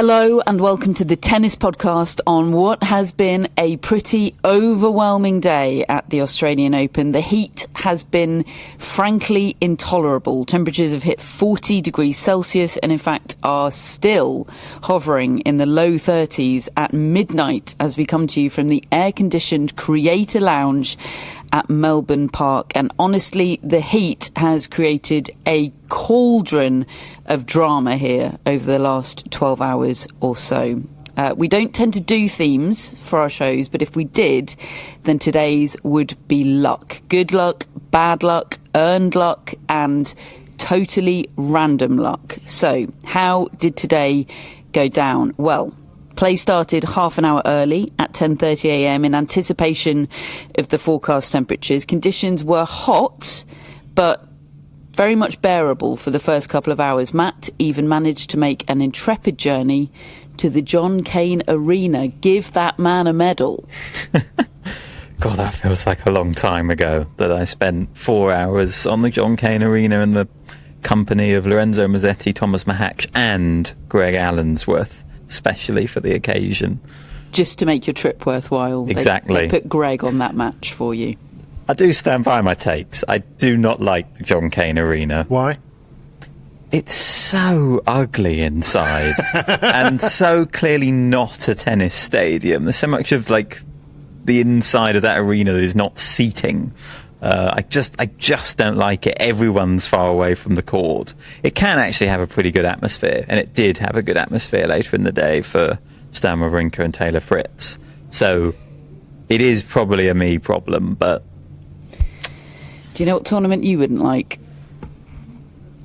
Hello and welcome to the tennis podcast on what has been a pretty overwhelming day at the Australian Open. The heat has been frankly intolerable. Temperatures have hit 40 degrees Celsius and in fact are still hovering in the low 30s at midnight as we come to you from the air-conditioned Creator Lounge at Melbourne Park. And honestly, the heat has created a cauldron of drama here over the last 12 hours or so. We don't tend to do themes for our shows, but if we did, then today's would be luck. Good luck, bad luck, earned luck, and totally random luck. So, how did today go down? Well, play started half an hour early at 10:30am in anticipation of the forecast temperatures. Conditions were hot, but very much bearable for the first couple of hours. Matt even managed to make an intrepid journey to the John Cain Arena. Give that man a medal. God, that feels like a long time ago that I spent 4 hours on the John Cain Arena in the company of Lorenzo Musetti, Tomas Machac and Greg Allensworth, especially for the occasion. Just to make your trip worthwhile. Exactly. They put Greg on that match for you. I do stand by my takes. I do not like the John Cain Arena. Why? It's so ugly inside and so clearly not a tennis stadium. There's so much of like the inside of that arena that is not seating. I just don't like it. Everyone's far away from the court. It can actually have a pretty good atmosphere, and it did have a good atmosphere later in the day for Stan Wawrinka and Taylor Fritz. So it is probably a me problem, but... Do you know what tournament you wouldn't like?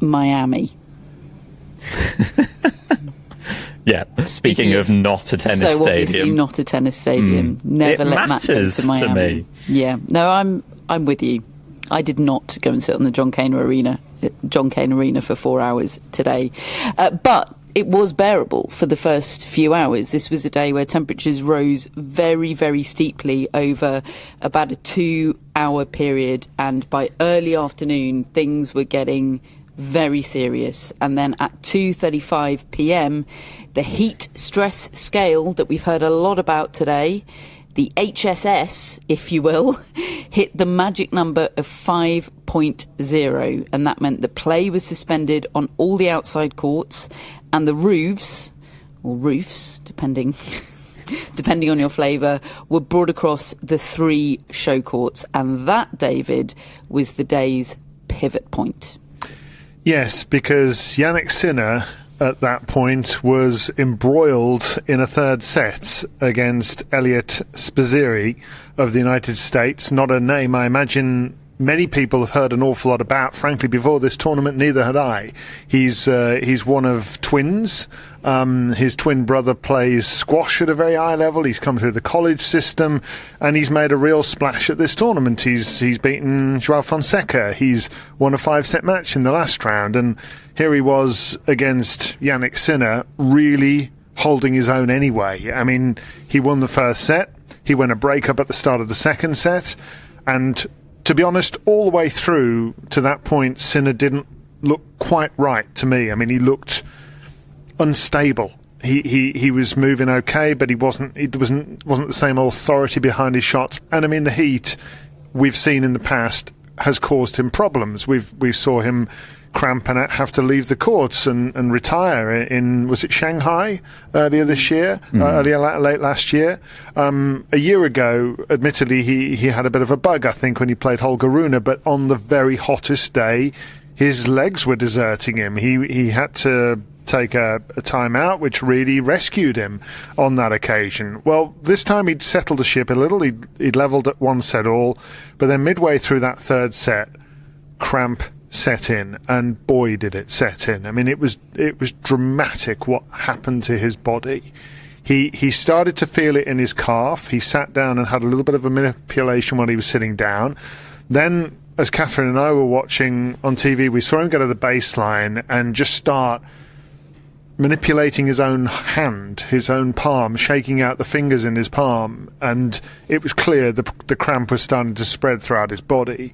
Miami. Yeah, speaking of not a tennis stadium. So obviously not a tennis stadium. Never let Matt go to Miami. To me. Yeah, no, I'm with you. I did not go and sit on the John Cain Arena for 4 hours today. But it was bearable for the first few hours. This was a day where temperatures rose very, very steeply over about a 2-hour period. And by early afternoon, things were getting very serious. And then at 2:35pm, the heat stress scale that we've heard a lot about today, the HSS, if you will, hit the magic number of 5.0, and that meant the play was suspended on all the outside courts, and the roofs, depending on your flavour, were brought across the 3 show courts, and that, David, was the day's pivot point. Yes, because Jannik Sinner at that point was embroiled in a third set against Eliot Spizzirri of the United States. Not a name I imagine many people have heard an awful lot about. Frankly, before this tournament, neither had I. He's one of twins. His twin brother plays squash at a very high level. He's come through the college system, and he's made a real splash at this tournament. He's beaten Joao Fonseca. He's won a 5-set match in the last round, and here he was against Jannik Sinner, really holding his own anyway. I mean, he won the first set. He went a break-up at the start of the second set, and to be honest, all the way through to that point, Sinner didn't look quite right to me. I mean, he looked unstable. He was moving okay, but he wasn't the same authority behind his shots. And I mean, the heat we've seen in the past has caused him problems. We saw him cramp and have to leave the courts and retire in, was it Shanghai earlier this year, late last year. A year ago, admittedly, he had a bit of a bug, I think, when he played Holger Rune, but on the very hottest day, his legs were deserting him. He had to take a time out, which really rescued him on that occasion. Well, this time he'd settled the ship a little. He'd levelled at 1 set all, but then midway through that third set, cramp set in, and boy did it set in. I mean, it was dramatic what happened to his body. He started to feel it in his calf. He sat down and had a little bit of a manipulation while he was sitting down. Then, as Catherine and I were watching on TV, we saw him go to the baseline and just start manipulating his own hand, his own palm, shaking out the fingers in his palm, and it was clear the cramp was starting to spread throughout his body.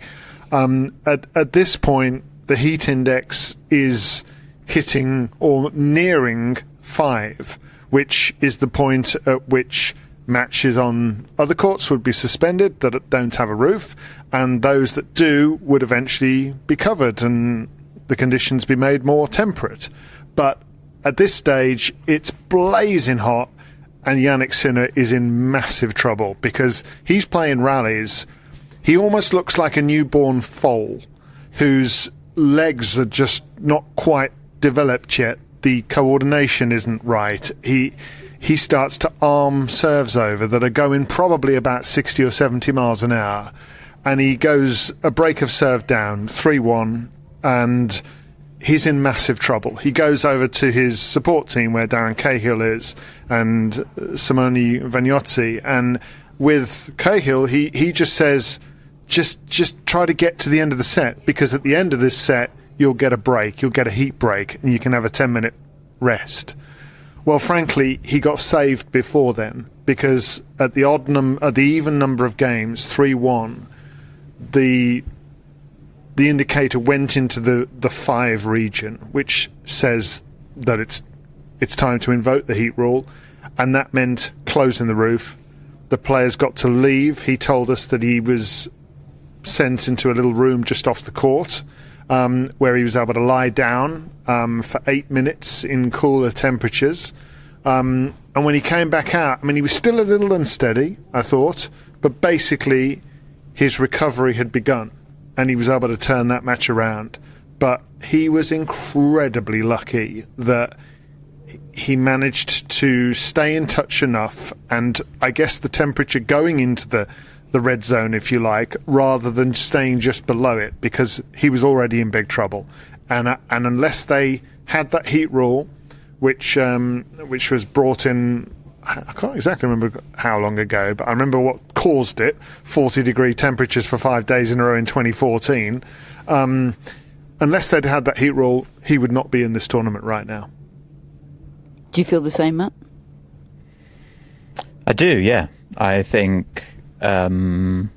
At this point, the heat index is hitting or nearing 5. which is the point at which matches on other courts would be suspended that don't have a roof, and those that do would eventually be covered and the conditions be made more temperate. But at this stage, it's blazing hot, and Jannik Sinner is in massive trouble because he's playing rallies. He almost looks like a newborn foal whose legs are just not quite developed yet. The coordination isn't right. He starts to arm serves over that are going probably about 60 or 70 miles an hour, and he goes a break of serve down 3-1, and he's in massive trouble. He goes over to his support team where Darren Cahill is and Simone Vagnozzi, and with Cahill he just says just try to get to the end of the set, because at the end of this set you'll get a break, you'll get a heat break, and you can have a 10-minute rest. Well, frankly, he got saved before then, because at the even number of games, 3-1, the indicator went into the 5 region, which says that it's time to invoke the heat rule, and that meant closing the roof. The players got to leave. He told us that he was sent into a little room just off the court, where he was able to lie down for 8 minutes in cooler temperatures. And when he came back out, I mean, he was still a little unsteady, I thought, but basically his recovery had begun, and he was able to turn that match around. But he was incredibly lucky that he managed to stay in touch enough, and I guess the temperature going into the red zone, if you like, rather than staying just below it, because he was already in big trouble. And unless they had that heat rule, which was brought in, I can't exactly remember how long ago, but I remember what caused it, 40-degree temperatures for 5 days in a row in 2014. Unless they'd had that heat rule, he would not be in this tournament right now. Do you feel the same, Matt? I do, yeah. I think in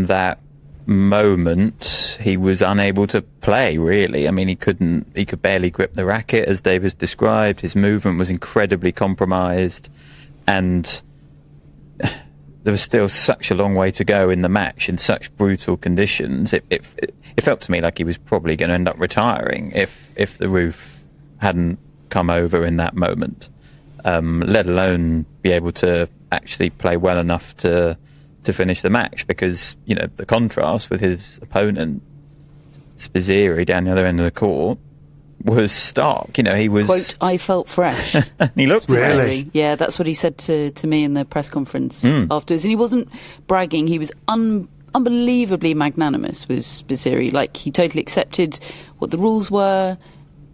that moment he was unable to play, really. I mean, he could barely grip the racket, as Davis described. His movement was incredibly compromised, and there was still such a long way to go in the match in such brutal conditions. It felt to me like he was probably going to end up retiring if the roof hadn't come over in that moment, let alone be able to actually play well enough to finish the match, because, you know, the contrast with his opponent Spizzirri down the other end of the court was stark. You know, he was, quote, "I felt fresh." He looked really, yeah, that's what he said to me in the press conference afterwards, and he wasn't bragging. He was unbelievably magnanimous with Spizzirri. Like, he totally accepted what the rules were,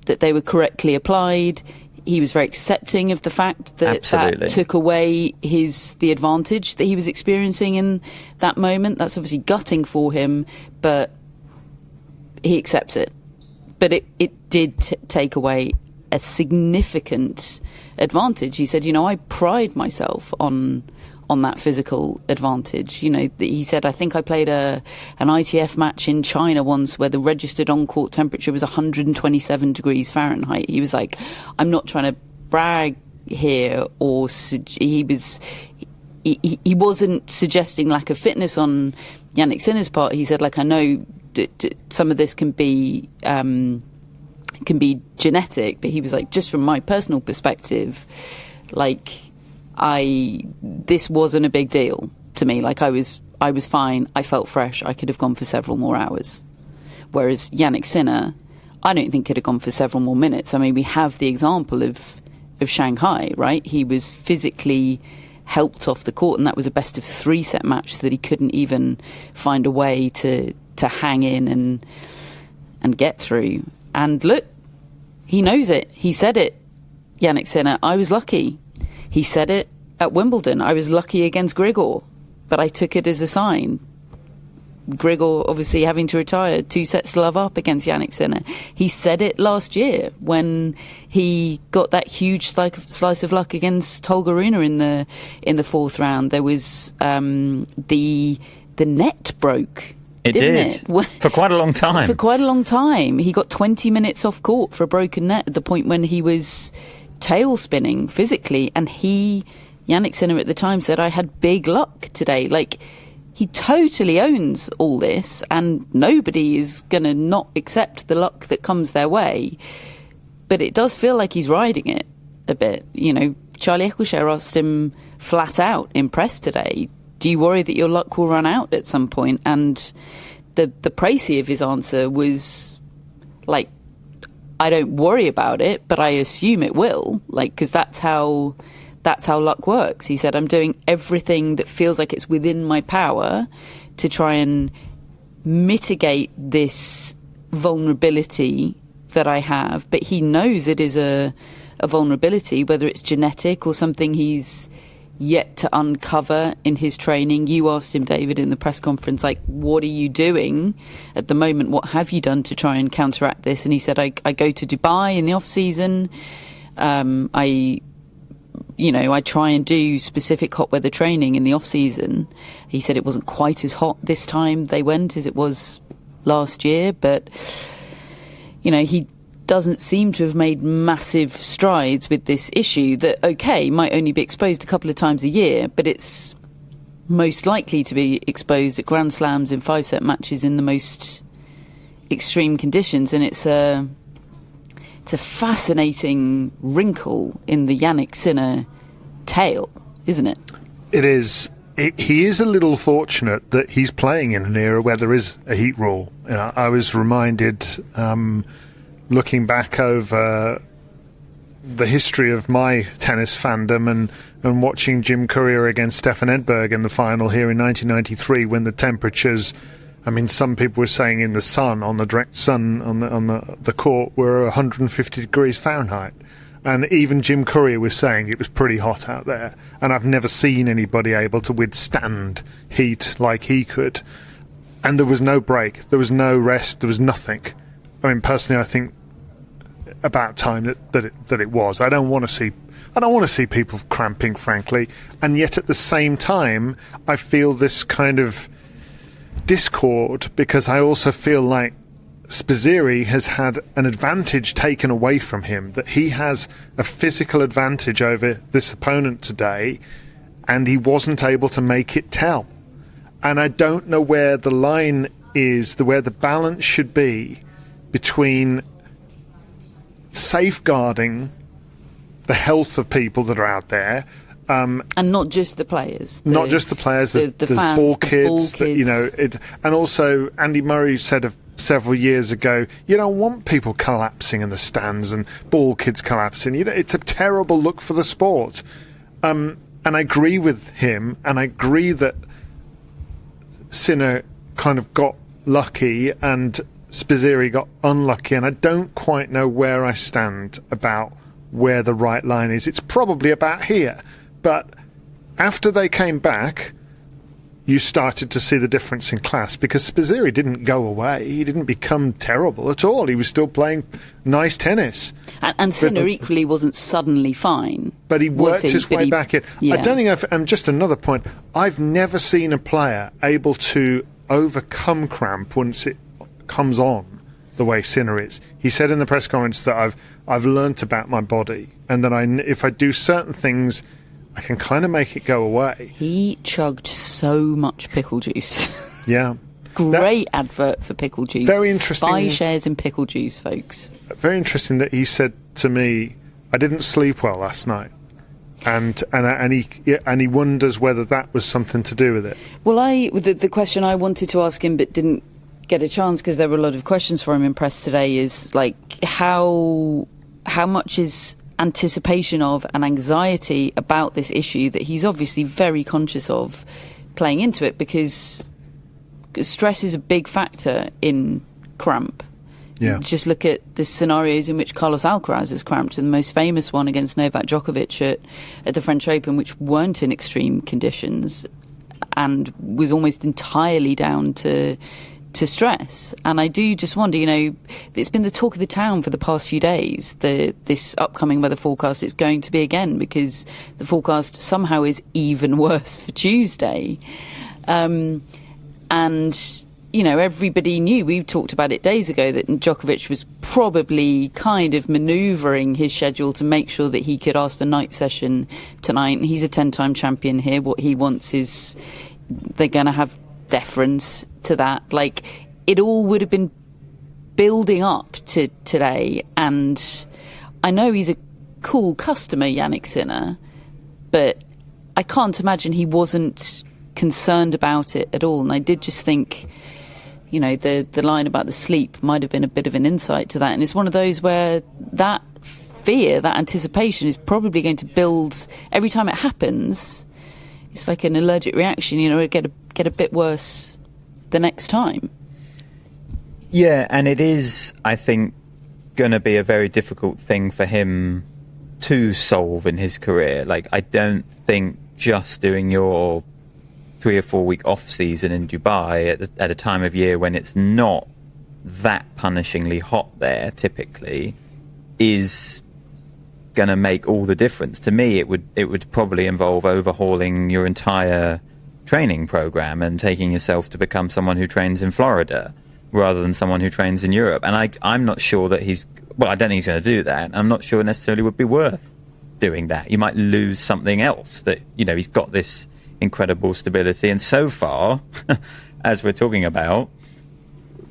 that they were correctly applied. He was very accepting of the fact that that took away the advantage that he was experiencing in that moment. That's obviously gutting for him, but he accepts it. But it did take away a significant advantage. He said, you know, I pride myself on that physical advantage. You know, he said, I think I played an ITF match in China once where the registered on-court temperature was 127 degrees Fahrenheit. He was like, I'm not trying to brag here, or he wasn't suggesting lack of fitness on Jannik Sinner's part. He said, like, I know some of this can be genetic, but he was like, just from my personal perspective, like, this wasn't a big deal to me. Like, I was fine. I felt fresh. I could have gone for several more hours. Whereas Jannik Sinner, I don't think could have gone for several more minutes. I mean, we have the example of Shanghai, right? He was physically helped off the court, and that was a best of 3 set match that he couldn't even find a way to hang in and get through. And look, he knows it. He said it, Jannik Sinner. I was lucky. He said it at Wimbledon. I was lucky against Grigor, but I took it as a sign. Grigor obviously having to retire, 2 sets to love up against Jannik Sinner. He said it last year when he got that huge slice of luck against Holger Rune in the 4th round. There was the net broke. It did. For quite a long time. For quite a long time. He got 20 minutes off court for a broken net at the point when he was tail spinning physically, and Jannik Sinner at the time said, I had big luck today. Like, he totally owns all this, and nobody is going to not accept the luck that comes their way. But it does feel like he's riding it a bit. You know, Charlie Eccleshare asked him flat out in press today, do you worry that your luck will run out at some point? And the précis of his answer was like, I don't worry about it, but I assume it will, like, because that's how luck works. He said, I'm doing everything that feels like it's within my power to try and mitigate this vulnerability that I have. But he knows it is a vulnerability, whether it's genetic or something he's yet to uncover in his training. You asked him, David, in the press conference, like, what are you doing at the moment? What have you done to try and counteract this? And he said, I go to Dubai in the off season. I try and do specific hot weather training in the off season. He said it wasn't quite as hot this time they went as it was last year, but he doesn't seem to have made massive strides with this issue that, okay, might only be exposed a couple of times a year, but it's most likely to be exposed at Grand Slams in 5-set matches in the most extreme conditions. And it's a fascinating wrinkle in the Jannik Sinner tale, isn't it? It is. He is a little fortunate that he's playing in an era where there is a heat rule. I was reminded, looking back over the history of my tennis fandom and watching Jim Courier against Stefan Edberg in the final here in 1993, when the temperatures, I mean, some people were saying in the sun, on the direct sun on the court, were 150 degrees Fahrenheit. And even Jim Courier was saying it was pretty hot out there. And I've never seen anybody able to withstand heat like he could. And there was no break. There was no rest. There was nothing. I mean, personally, I think about time that it was. I don't want to see people cramping, frankly. And yet at the same time, I feel this kind of discord, because I also feel like Spizzirri has had an advantage taken away from him, that he has a physical advantage over this opponent today, and he wasn't able to make it tell. And I don't know where the line is, where the balance should be between safeguarding the health of people that are out there, and not just the players. Not just the players. There's fans, ball kids. And also Andy Murray said several years ago, you don't want people collapsing in the stands and ball kids collapsing. It's a terrible look for the sport. And I agree with him, and I agree that Sinner kind of got lucky and Spizzirri got unlucky, and I don't quite know where I stand about where the right line is. It's probably about here. But after they came back, you started to see the difference in class, because Spizzirri didn't go away. He didn't become terrible at all. He was still playing nice tennis. And Sinner equally wasn't suddenly fine. But he worked his way back in. Yeah. I don't think and just another point, I've never seen a player able to overcome cramp once it comes on the way Sinner is. He said in the press conference that I've learnt about my body, and that if I do certain things, I can kind of make it go away. He chugged so much pickle juice. Yeah. Great advert for pickle juice. Very interesting. Buy shares in pickle juice, folks. Very interesting that he said to me, I didn't sleep well last night. And he wonders whether that was something to do with it. Well, the question I wanted to ask him but didn't get a chance, because there were a lot of questions for him in press today, is like how much is anticipation of and anxiety about this issue that he's obviously very conscious of playing into it, because stress is a big factor in cramp. Yeah. Just look at the scenarios in which Carlos Alcaraz has cramped, and the most famous one against Novak Djokovic at the French Open, which weren't in extreme conditions and was almost entirely down to stress. And I do just wonder, it's been the talk of the town for the past few days, this upcoming weather forecast. It's going to be again, because the forecast somehow is even worse for Tuesday. And everybody knew, we talked about it days ago, that Djokovic was probably kind of manoeuvring his schedule to make sure that he could ask for night session tonight. And he's a 10-time champion here. What he wants is they're going to have deference to that. Like, it all would have been building up to today. And I know he's a cool customer, Jannik Sinner, but I can't imagine he wasn't concerned about it at all. And I did just think, the line about the sleep might have been a bit of an insight to that. And it's one of those where that fear, that anticipation is probably going to build every time it happens. It's like an allergic reaction, it'll get a bit worse the next time. Yeah, and it is, I think, going to be a very difficult thing for him to solve in his career. Like, I don't think just doing your 3 or 4 week off season in Dubai at a time of year when it's not that punishingly hot there typically is going to make all the difference. To me, it would probably involve overhauling your entire training program and taking yourself to become someone who trains in Florida rather than someone who trains in Europe. And I'm not sure that I don't think he's going to do that. I'm not sure it necessarily would be worth doing that. You might lose something else that, he's got this incredible stability, and so far, as we're talking about,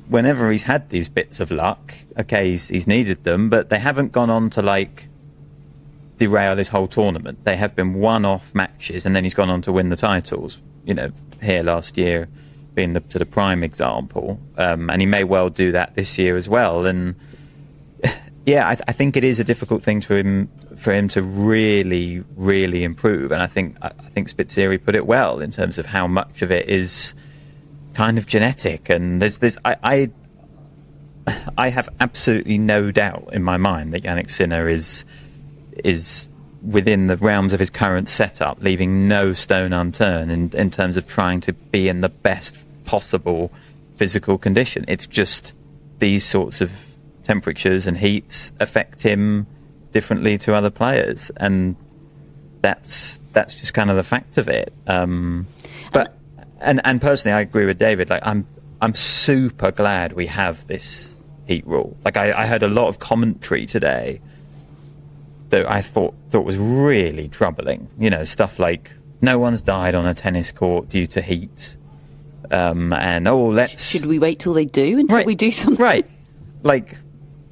whenever he's had these bits of luck, okay, he's needed them, but they haven't gone on to derail his whole tournament. They have been one-off matches, and then he's gone on to win the titles. Here last year being the sort of prime example, and he may well do that this year as well. And yeah, I think it is a difficult thing for him to really, really improve. And I think Spizzirri put it well in terms of how much of it is kind of genetic. And I have absolutely no doubt in my mind that Jannik Sinner is within the realms of his current setup, leaving no stone unturned in terms of trying to be in the best possible physical condition. It's just these sorts of temperatures and heats affect him differently to other players, and that's just kind of the fact of it. But personally, I agree with David. Like, I'm super glad we have this heat rule. Like, I heard a lot of commentary today that I thought was really troubling. Stuff like no one's died on a tennis court due to heat, and should we wait till they do until we do something? Right, like.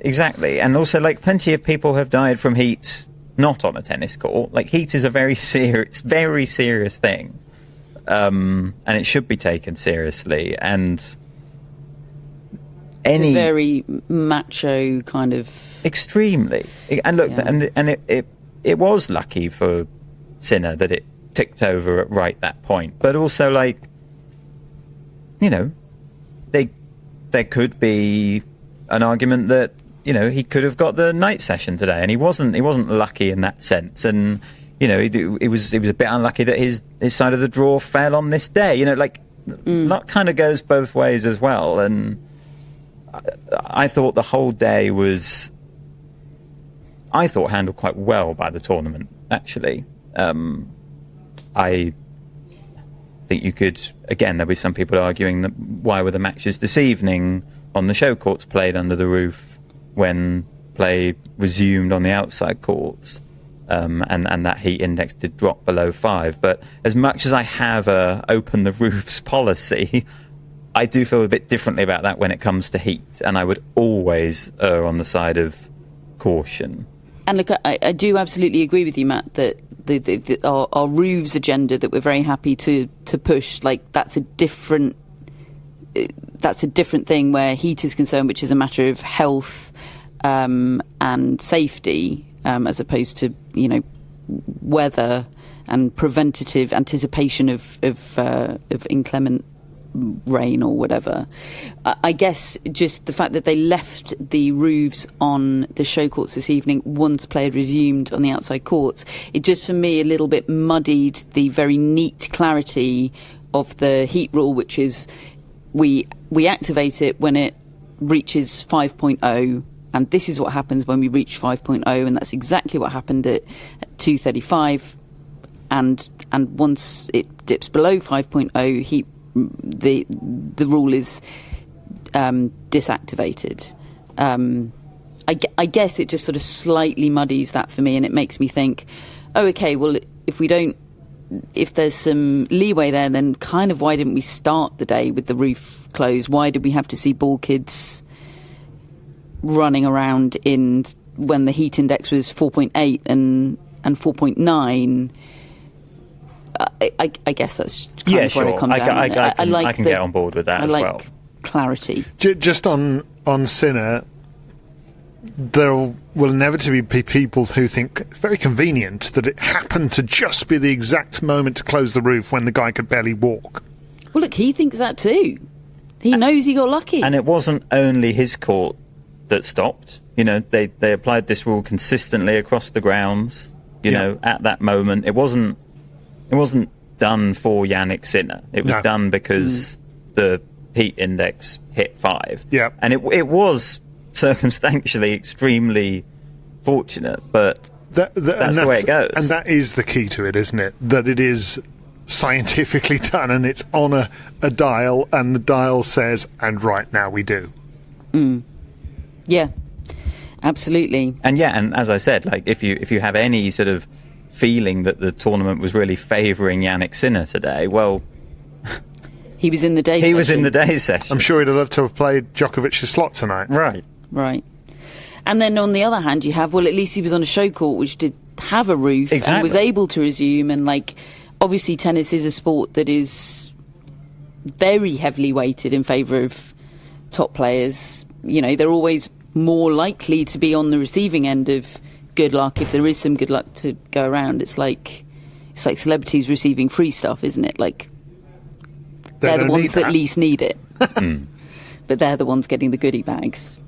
Exactly. And also, plenty of people have died from heat not on a tennis court. Like, heat is a very serious thing. And it should be taken seriously. And it's a very macho kind of... Extremely. And look, yeah. and it was lucky for Sinner that it ticked over at right that point. But also, there could be an argument that he could have got the night session today, and he wasn't lucky in that sense. And it was a bit unlucky that his side of the draw fell on this day. Luck kind of goes both ways as well. And I thought the whole day was handled quite well by the tournament. Actually, I think you could, again, there'll be some people arguing that why were the matches this evening on the show courts played under the roof when play resumed on the outside courts, and that heat index did drop below 5. But as much as I have a open the roofs policy, I do feel a bit differently about that when it comes to heat, and I would always err on the side of caution. And look, I do absolutely agree with you, Matt, that our roofs agenda that we're very happy to push, that's a different thing where heat is concerned, which is a matter of health and safety, as opposed to weather and preventative anticipation of inclement rain or whatever. I guess just the fact that they left the roofs on the show courts this evening once play had resumed on the outside courts, it just for me a little bit muddied the very neat clarity of the heat rule, which is we activate it when it reaches 5.0, and this is what happens when we reach 5.0, and that's exactly what happened at 2:35. And once it dips below 5.0, heat the rule is disactivated. I guess it just sort of slightly muddies that for me, and it makes me think, oh, okay, well, if there's some leeway there, then kind of why didn't we start the day with the roof closed? Why did we have to see ball kids running around when the heat index was 4.8 and 4.9? I guess that's kind of where it comes down. I can get on board with that as well. Clarity. Just on Sinner, there will inevitably be people who think it's very convenient that it happened to just be the exact moment to close the roof when the guy could barely walk. Well, look, he thinks that too. He knows he got lucky. And it wasn't only his court that stopped. They applied this rule consistently across the grounds, at that moment. It wasn't done for Jannik Sinner. It was done because the heat index hit 5. Yeah. And it was circumstantially extremely fortunate, but that's the way it goes. And that is the key to it, isn't it? That it is scientifically done, and it's on a dial, and the dial says, and right now we do. Yeah, absolutely. And as I said, like if you have any sort of feeling that the tournament was really favouring Jannik Sinner today, well, he was in the day session. was in the day session. I'm sure he'd have loved to have played Djokovic's slot tonight. Right. And then on the other hand, you have, well, at least he was on a show court which did have a roof and was able to resume. And, obviously tennis is a sport that is very heavily weighted in favour of top players. They're always more likely to be on the receiving end of good luck if there is some good luck to go around. It's like celebrities receiving free stuff, isn't it? They're the ones that least need it. But they're the ones getting the goodie bags.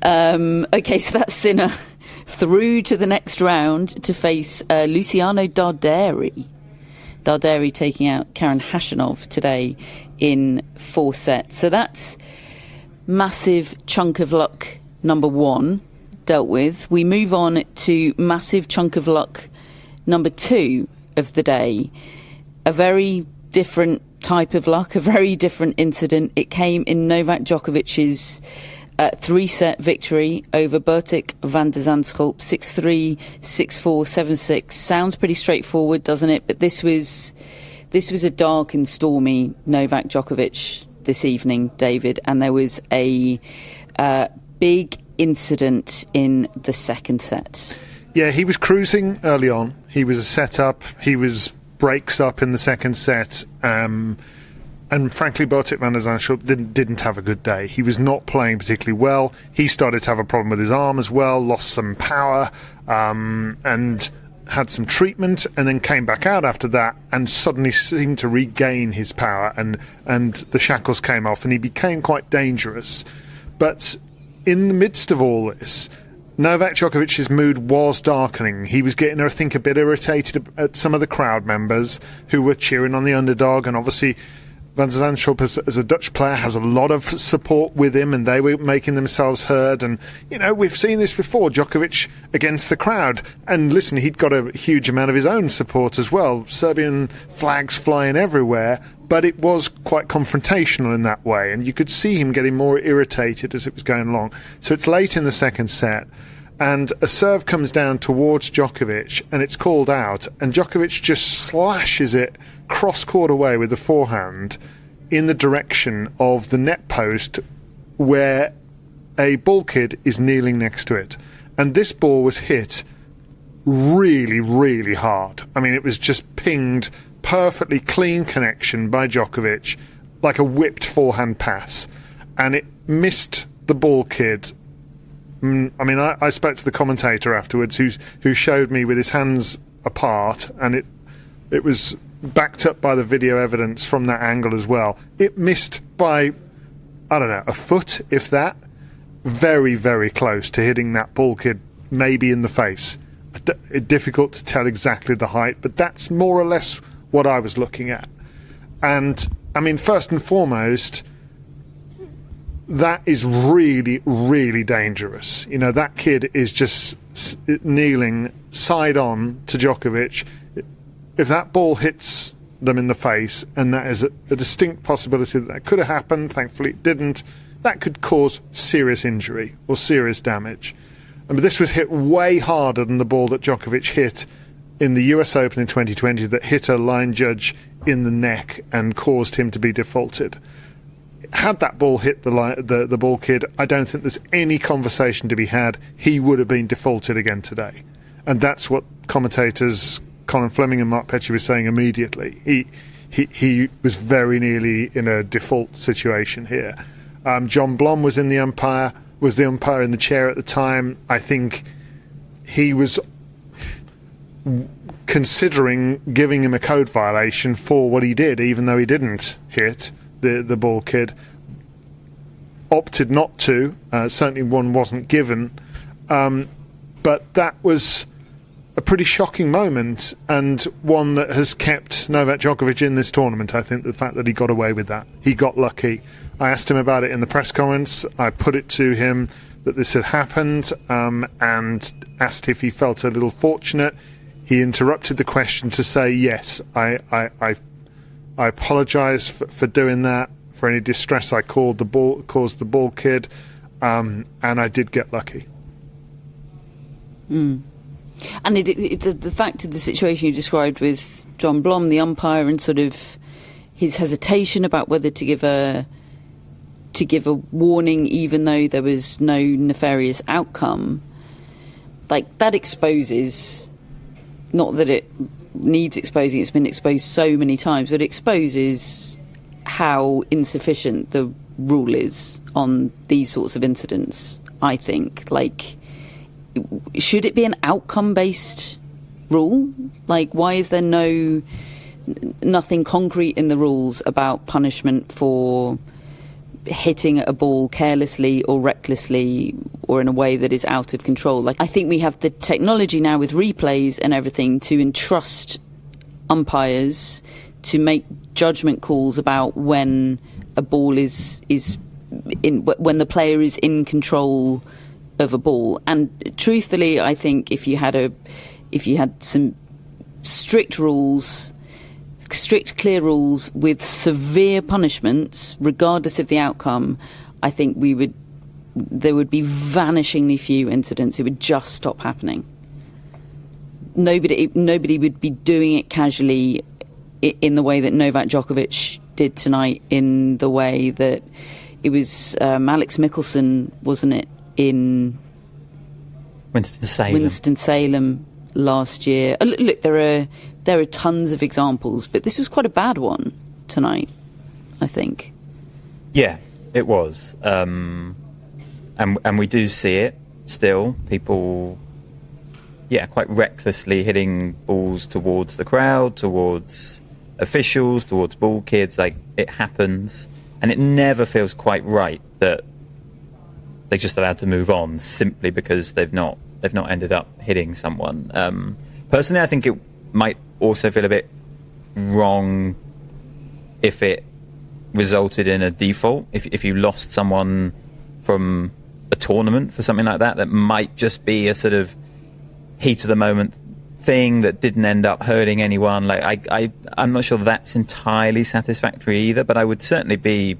Okay, so that's Sinner through to the next round to face Luciano Darderi. Darderi taking out Karen Khachanov today in 4 sets. So that's massive chunk of luck number 1 dealt with. We move on to massive chunk of luck number 2 of the day. A very different type of luck, a very different incident. It came in Novak Djokovic's 3-set victory over Bertik van der Zandschulp, 6-3, 6-4, 7-6. Sounds pretty straightforward, doesn't it? But this was a dark and stormy Novak Djokovic this evening, David, and there was a big incident in the second set. Yeah, he was cruising early on. He was set up. He was breaks up in the second set. And frankly, Bertik van der Zandschulp didn't have a good day. He was not playing particularly well. He started to have a problem with his arm as well, lost some power, and had some treatment, and then came back out after that and suddenly seemed to regain his power, and the shackles came off and he became quite dangerous. But in the midst of all this, Novak Djokovic's mood was darkening. He was getting, I think, a bit irritated at some of the crowd members who were cheering on the underdog, and obviously Van der Zandschulp, as a Dutch player, has a lot of support with him, and they were making themselves heard. And, we've seen this before, Djokovic against the crowd. And listen, he'd got a huge amount of his own support as well. Serbian flags flying everywhere. But it was quite confrontational in that way. And you could see him getting more irritated as it was going along. So it's late in the second set, and a serve comes down towards Djokovic, and it's called out. And Djokovic just slashes it cross-court away with the forehand in the direction of the net post where a ball kid is kneeling next to it. And this ball was hit really, really hard. I mean, it was just pinged, perfectly clean connection by Djokovic, like a whipped forehand pass. And it missed the ball kid. I mean, I spoke to the commentator afterwards who showed me with his hands apart, and it was backed up by the video evidence from that angle as well. It missed by, I don't know, a foot, if that. Very, very close to hitting that ball kid, maybe in the face. Difficult to tell exactly the height, but that's more or less what I was looking at. And, I mean, first and foremost, that is really, really dangerous. That kid is just kneeling side on to Djokovic. If that ball hits them in the face, and that is a distinct possibility that could have happened. Thankfully it didn't. That could cause serious injury or serious damage. And this was hit way harder than the ball that Djokovic hit in the US Open in 2020 that hit a line judge in the neck and caused him to be defaulted. Had that ball hit the ball kid, I don't think there's any conversation to be had. He would have been defaulted again today. And that's what commentators Colin Fleming and Mark Petchey were saying immediately. He was very nearly in a default situation here. John Blom was the umpire in the chair at the time. I think he was considering giving him a code violation for what he did, even though he didn't hit the ball kid. Opted not to. Certainly one wasn't given. But that was a pretty shocking moment, and one that has kept Novak Djokovic in this tournament. I think the fact that he got away with that. He got lucky. I asked him about it in the press conference. I put it to him that this had happened, and asked if he felt a little fortunate. He interrupted the question to say, yes, I apologise for doing that, for any distress I caused the ball kid, and I did get lucky. Mm. And the fact of the situation you described with John Blom, the umpire, and sort of his hesitation about whether to give a warning, even though there was no nefarious outcome, like that exposes, not that it needs exposing, it's been exposed so many times, but it exposes how insufficient the rule is on these sorts of incidents, I think. Like, should it be an outcome-based rule? Like, why is there nothing concrete in the rules about punishment for hitting a ball carelessly or recklessly or in a way that is out of control? Like, I think we have the technology now with replays and everything to entrust umpires to make judgment calls about when a ball is when the player is in control of a ball. And truthfully, I think if you had some strict rules, strict, clear rules with severe punishments, regardless of the outcome, I think there would be vanishingly few incidents. It would just stop happening. Nobody would be doing it casually in the way that Novak Djokovic did tonight, in the way that it was Alex Mickelson, wasn't it, in Winston-Salem last year. Look, there are tons of examples, but this was quite a bad one tonight, I think. Yeah, it was. And we do see it still. People, quite recklessly hitting balls towards the crowd, towards officials, towards ball kids. Like, it happens. And it never feels quite right that they're just allowed to move on simply because they've not ended up hitting someone. Personally, I think it might also feel a bit wrong if it resulted in a default. If you lost someone from a tournament for something like that might just be a sort of heat of the moment thing that didn't end up hurting anyone. Like, I'm not sure that's entirely satisfactory either, but I would certainly be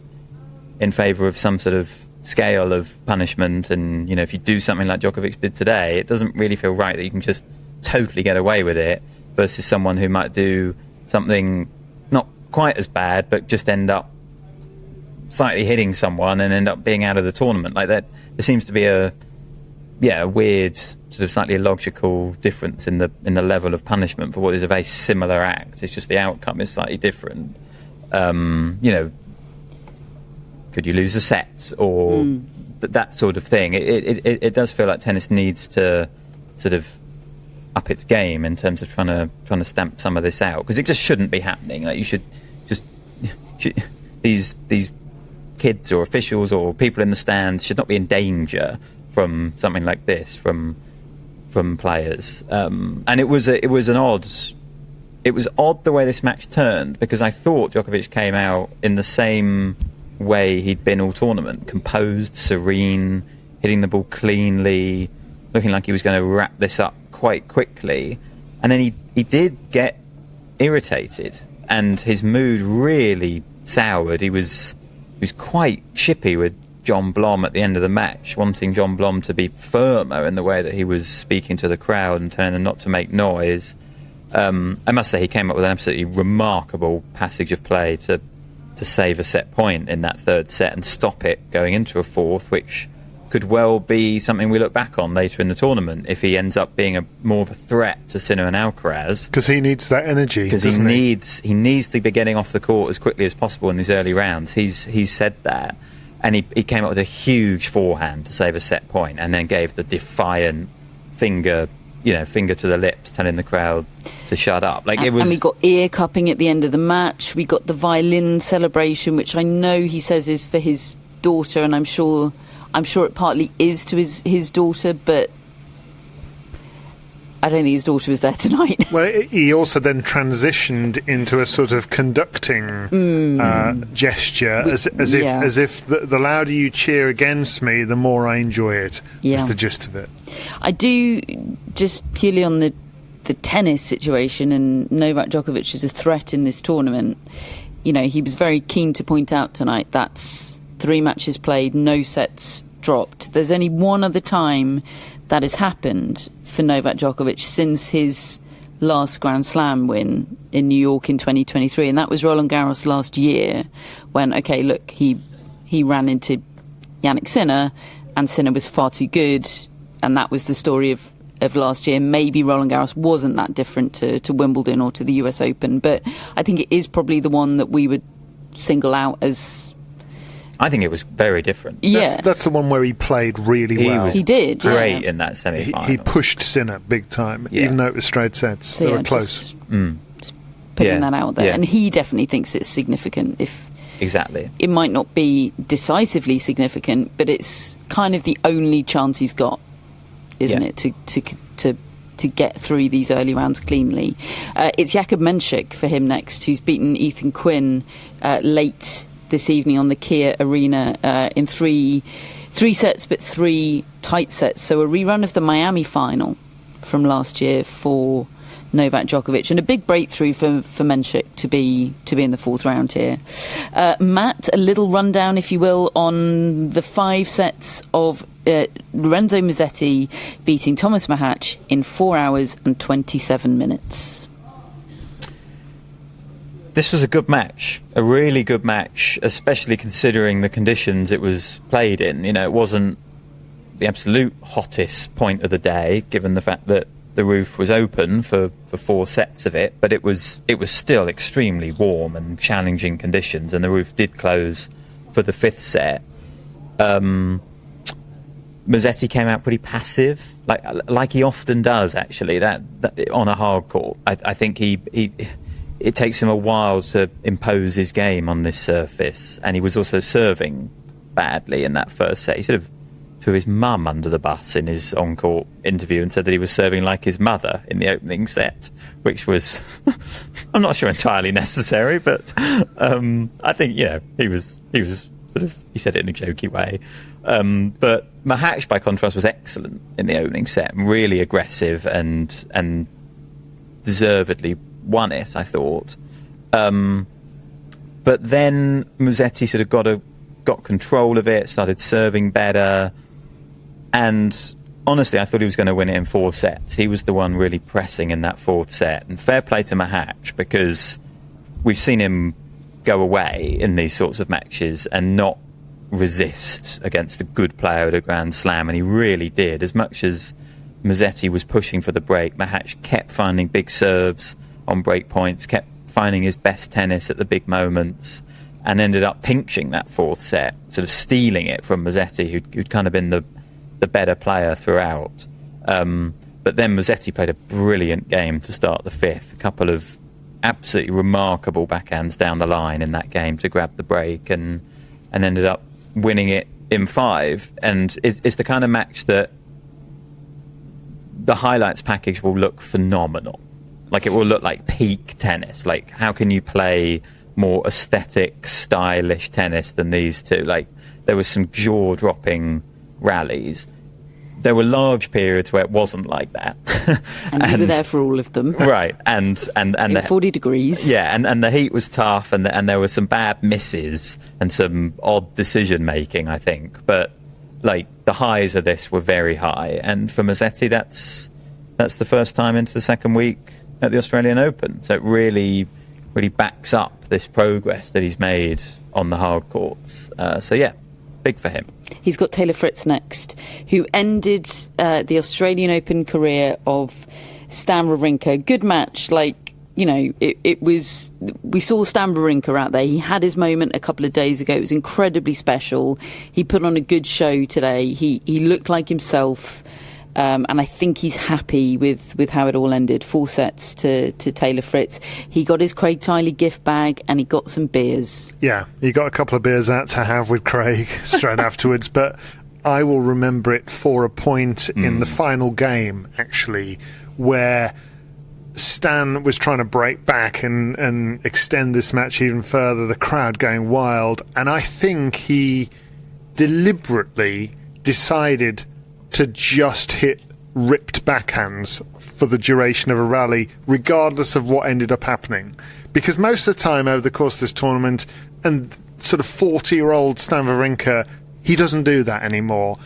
in favour of some sort of scale of punishment. And, if you do something like Djokovic did today, it doesn't really feel right that you can just totally get away with it versus someone who might do something not quite as bad but just end up slightly hitting someone and end up being out of the tournament. Like that, there seems to be a weird, sort of slightly illogical difference in the level of punishment for what is a very similar act. It's just the outcome is slightly different. Could you lose a set or that sort of thing? It does feel like tennis needs to sort of up its game in terms of trying to stamp some of this out, because it just shouldn't be happening. Like, you should these kids or officials or people in the stands should not be in danger from something like this from players. And it was odd the way this match turned, because I thought Djokovic came out in the same way he'd been all tournament, composed, serene, hitting the ball cleanly, looking like he was going to wrap this up quite quickly. And then he did get irritated and his mood really soured. He was quite chippy with John Blom at the end of the match, wanting John Blom to be firmer in the way that he was speaking to the crowd and telling them not to make noise. I must say he came up with an absolutely remarkable passage of play to save a set point in that third set and stop it going into a fourth, which could well be something we look back on later in the tournament if he ends up being more of a threat to Sinner and Alcaraz. Because he needs that energy. Because he needs to be getting off the court as quickly as possible in these early rounds. He's said that, and he came up with a huge forehand to save a set point, and then gave the defiant finger to the lips, telling the crowd to shut up. It was. And we got ear cupping at the end of the match. We got the violin celebration, which I know he says is for his daughter, and I'm sure it partly is to his daughter, but I don't think his daughter was there tonight. Well, he also then transitioned into a sort of conducting gesture, as if the louder you cheer against me, the more I enjoy it. Yeah. Was the gist of it. I do, just purely on the tennis situation, and Novak Djokovic is a threat in this tournament. He was very keen to point out tonight that's 3 matches played, no sets dropped. There's only one other time that has happened for Novak Djokovic since his last Grand Slam win in New York in 2023, and that was Roland Garros last year when, he ran into Jannik Sinner, and Sinner was far too good, and that was the story of last year. Maybe Roland Garros wasn't that different to Wimbledon or to the US Open, but I think it is probably the one that we would single out as... I think it was very different. Yeah. That's the one where he played really well. He did. Great in that semi-final. He pushed Sinner big time, even though it was straight sets. So, they were close. Just putting that out there. Yeah. And he definitely thinks it's significant. Exactly. It might not be decisively significant, but it's kind of the only chance he's got, isn't it, to get through these early rounds cleanly. It's Jakub Mensik for him next, who's beaten Ethan Quinn late this evening on the Kia Arena in three sets, but 3 tight sets. So a rerun of the Miami final from last year for Novak Djokovic, and a big breakthrough for Mensik to be in the 4th round here. Matt, a little rundown, if you will, on the 5 sets of Lorenzo Musetti beating Tomas Machac in 4 hours and 27 minutes. This was a good match, a really good match, especially considering the conditions it was played in. It wasn't the absolute hottest point of the day, given the fact that the roof was open for 4 sets of it, but it was still extremely warm and challenging conditions, and the roof did close for the 5th set. Musetti came out pretty passive, like he often does, actually, that on a hard court. I think it takes him a while to impose his game on this surface, and he was also serving badly in that first set. He sort of threw his mum under the bus in his on-court interview and said that he was serving like his mother in the opening set, which was, I'm not sure entirely necessary, but I think, he was sort of, he said it in a jokey way. But Machac, by contrast, was excellent in the opening set, really aggressive and deservedly won it, I thought. But then Musetti sort of got control of it, started serving better, and honestly, I thought he was going to win it in 4 sets. He was the one really pressing in that 4th set, and fair play to Machac, because we've seen him go away in these sorts of matches and not resist against a good player at a Grand Slam, and he really did. As much as Musetti was pushing for the break, Machac kept finding big serves on break points, kept finding his best tennis at the big moments, and ended up pinching that 4th set, sort of stealing it from Musetti, who'd kind of been the better player throughout. But then Musetti played a brilliant game to start the 5th, a couple of absolutely remarkable backhands down the line in that game to grab the break, and ended up winning it in 5. And it's the kind of match that the highlights package will look phenomenal. It will look like peak tennis. How can you play more aesthetic, stylish tennis than these two? There was some jaw-dropping rallies. there were large periods where it wasn't like that. And you were there for all of them. Right, and 40 degrees. Yeah, and the heat was tough, and there were some bad misses and some odd decision making, I think. But like the highs of this were very high, and for Musetti, that's the first time into the second week at the Australian Open. So it really backs up this progress that he's made on the hard courts. So yeah, big for him. He's got Taylor Fritz next, who ended the Australian Open career of Stan Wawrinka. Good match, it was. We saw Stan Wawrinka out there. He had his moment a couple of days ago. It was incredibly special. He put on a good show today. He looked like himself. And I think he's happy with how it all ended. 4 sets to Taylor Fritz. He got his Craig Tiley gift bag and he got some beers. Yeah, he got a couple of beers out to have with Craig straight afterwards. But I will remember it for a point in the final game, actually, where Stan was trying to break back and extend this match even further, the crowd going wild. And I think he deliberately decided to just hit ripped backhands for the duration of a rally, regardless of what ended up happening. Because most of the time over the course of this tournament, and sort of 40-year-old Stan Wawrinka, he doesn't do that anymore.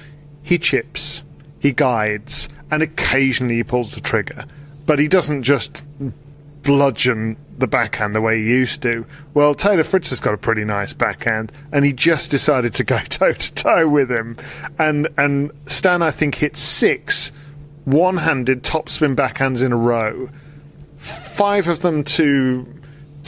He chips, he guides, and occasionally he pulls the trigger. But he doesn't just bludgeon the backhand the way he used to. Well, Taylor Fritz has got a pretty nice backhand, and he just decided to go toe-to-toe with him. And Stan, I think, hit 6 one-handed topspin backhands in a row, 5 of them to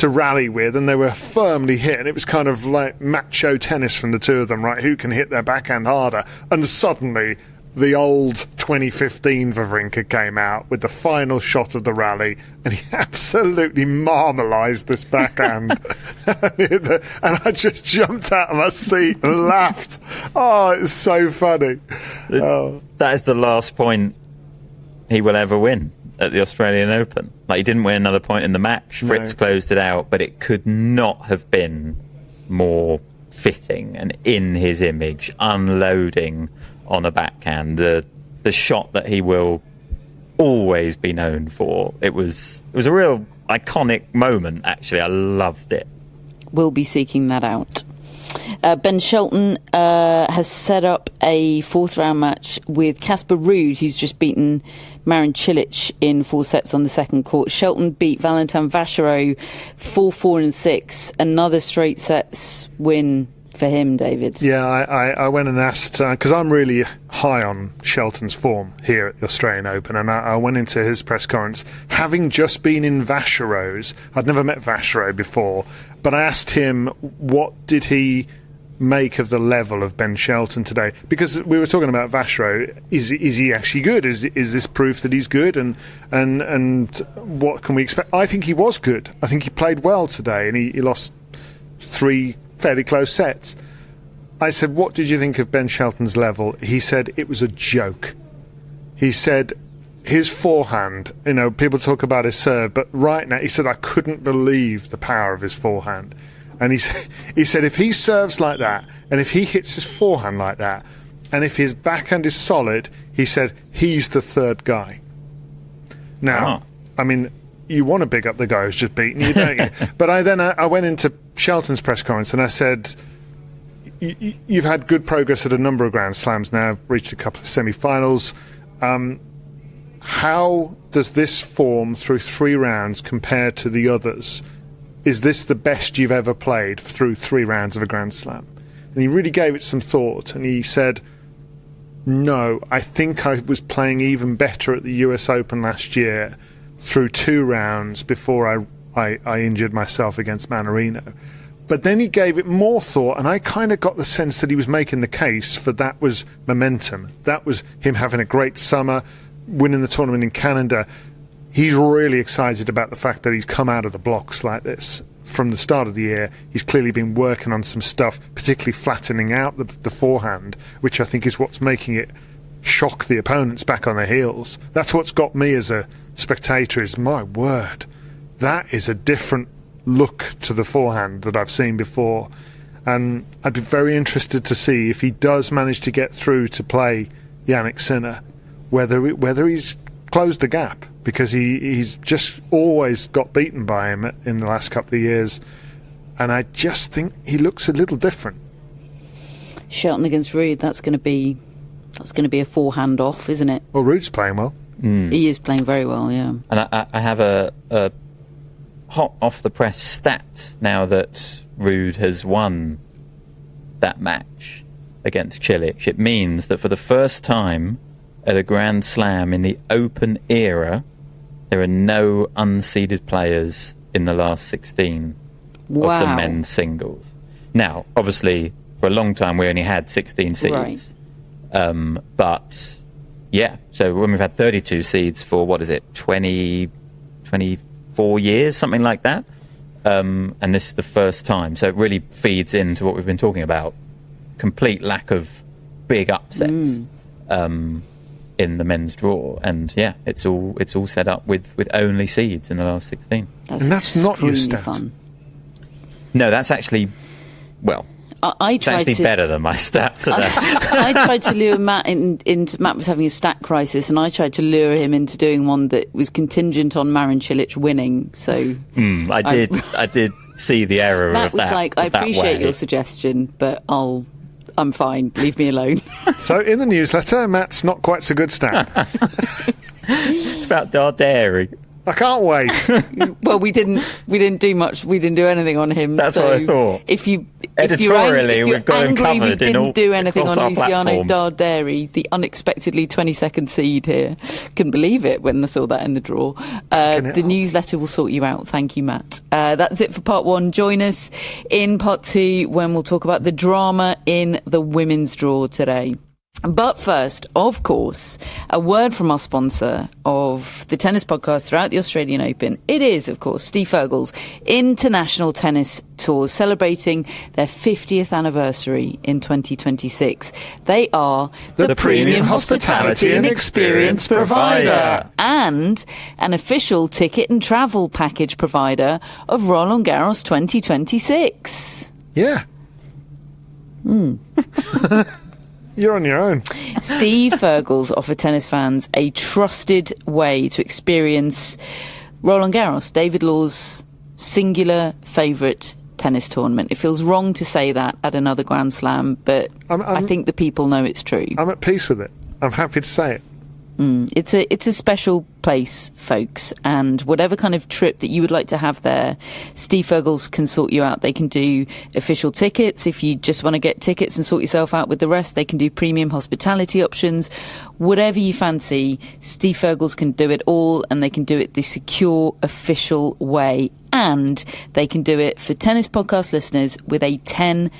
rally with, and they were firmly hit, and it was kind of like macho tennis from the two of them, right? Who can hit their backhand harder? And suddenly the old 2015 Wawrinka came out with the final shot of the rally, and he absolutely marmalised this backhand. And I just jumped out of my seat and laughed. Oh, it's so funny. That is the last point he will ever win at the Australian Open. Like, he didn't win another point in the match. Fritz closed it out, but it could not have been more fitting and in his image, unloading on a backhand, the shot that he will always be known for. It was a real iconic moment, actually. I loved it. We'll be seeking that out. Ben Shelton has set up a 4th round match with Casper Ruud, who's just beaten Marin Cilic in 4 sets on the second court. Shelton beat Valentin Vachereau 4-4 and 6. Another straight sets win for him, David. Yeah, I went and asked, because I'm really high on Shelton's form here at the Australian Open, and I went into his press conference having just been in Vachereau's. I'd never met Vachereau before, but I asked him what did he make of the level of Ben Shelton today, because we were talking about Vachereau. Is he actually good? Is this proof that he's good? And what can we expect? I think he was good. I think he played well today, and he lost 3 fairly close sets. I said, what did you think of Ben Shelton's level? He said it was a joke. He said his forehand, people talk about his serve, but right now, he said, I couldn't believe the power of his forehand. And he said if he serves like that, and if he hits his forehand like that, and if his backhand is solid, he said he's the third guy. Now, I mean, you want to big up the guy who's just beaten you, don't you? But I went into Shelton's press conference and I said, you've had good progress at a number of Grand Slams now, reached a couple of semi-finals. How does this form through 3 rounds compare to the others? Is this the best you've ever played through 3 rounds of a Grand Slam? And he really gave it some thought, and he said, no, I think I was playing even better at the US Open last year through 2 rounds before I injured myself against Mannarino. But then he gave it more thought, and I kind of got the sense that he was making the case for that was momentum. That was him having a great summer, winning the tournament in Canada. He's really excited about the fact that he's come out of the blocks like this from the start of the year. He's clearly been working on some stuff, particularly flattening out the forehand, which I think is what's making it shock the opponents back on their heels. That's what's got me as a spectator, is my word, that is a different look to the forehand that I've seen before. And I'd be very interested to see if he does manage to get through to play Jannik Sinner, whether he's closed the gap, because he's just always got beaten by him in the last couple of years, and I just think he looks a little different. Shelton against Ruud, that's going to be a forehand off, isn't it? Well, Ruud's playing well. He is playing very well, yeah. And I have a hot off the press stat now that Ruud has won that match against Cilic. It means that for the first time at a Grand Slam in the Open era, there are no unseeded players in the last 16 of the men's singles. Now, obviously, for a long time we only had 16 seeds. Right. But, yeah, so when we've had 32 seeds for, 24 years, something like that, and this is the first time. So it really feeds into what we've been talking about. Complete lack of big upsets in the men's draw, and yeah, it's all set up with only seeds in the last 16. That's not your stat. Fun. No, that's actually it's actually better than my stat today. I tried to lure Matt into Matt was having a stat crisis, and I tried to lure him into doing one that was contingent on Marin Cilic winning. So I did see the error Matt of was that. like, I appreciate your suggestion, but I'm fine. Leave me alone. So in the newsletter, Matt's not quite so good stat. It's about Darderi. I can't wait. Well, we didn't do much. We didn't do anything on him. That's what I thought. Editorially, we've got him covered. We didn't do anything on Luciano platforms. Darderi, the unexpectedly 22nd seed here. Couldn't believe it when I saw that in the draw. The newsletter will sort you out. Thank you, Matt. That's it for part one. Join us in part two when we'll talk about the drama in the women's draw today. But first, of course, a word from our sponsor of the tennis podcast throughout the Australian Open. It is, of course, Steve Fergal's International Tennis Tours, celebrating their 50th anniversary in 2026. They are the premium hospitality and experience provider and an official ticket and travel package provider of Roland Garros 2026. Yeah. You're on your own. Steve Fergal's offer tennis fans a trusted way to experience Roland Garros, David Law's singular favourite tennis tournament. It feels wrong to say that at another Grand Slam, but I think the people know it's true. I'm at peace with it. I'm happy to say it. It's a special place, folks, and whatever kind of trip that you would like to have there, Steve Fergal's can sort you out. They can do official tickets. If you just want to get tickets and sort yourself out with the rest, they can do premium hospitality options. Whatever you fancy, Steve Fergal's can do it all, and they can do it the secure, official way. And they can do it for tennis podcast listeners with a 10%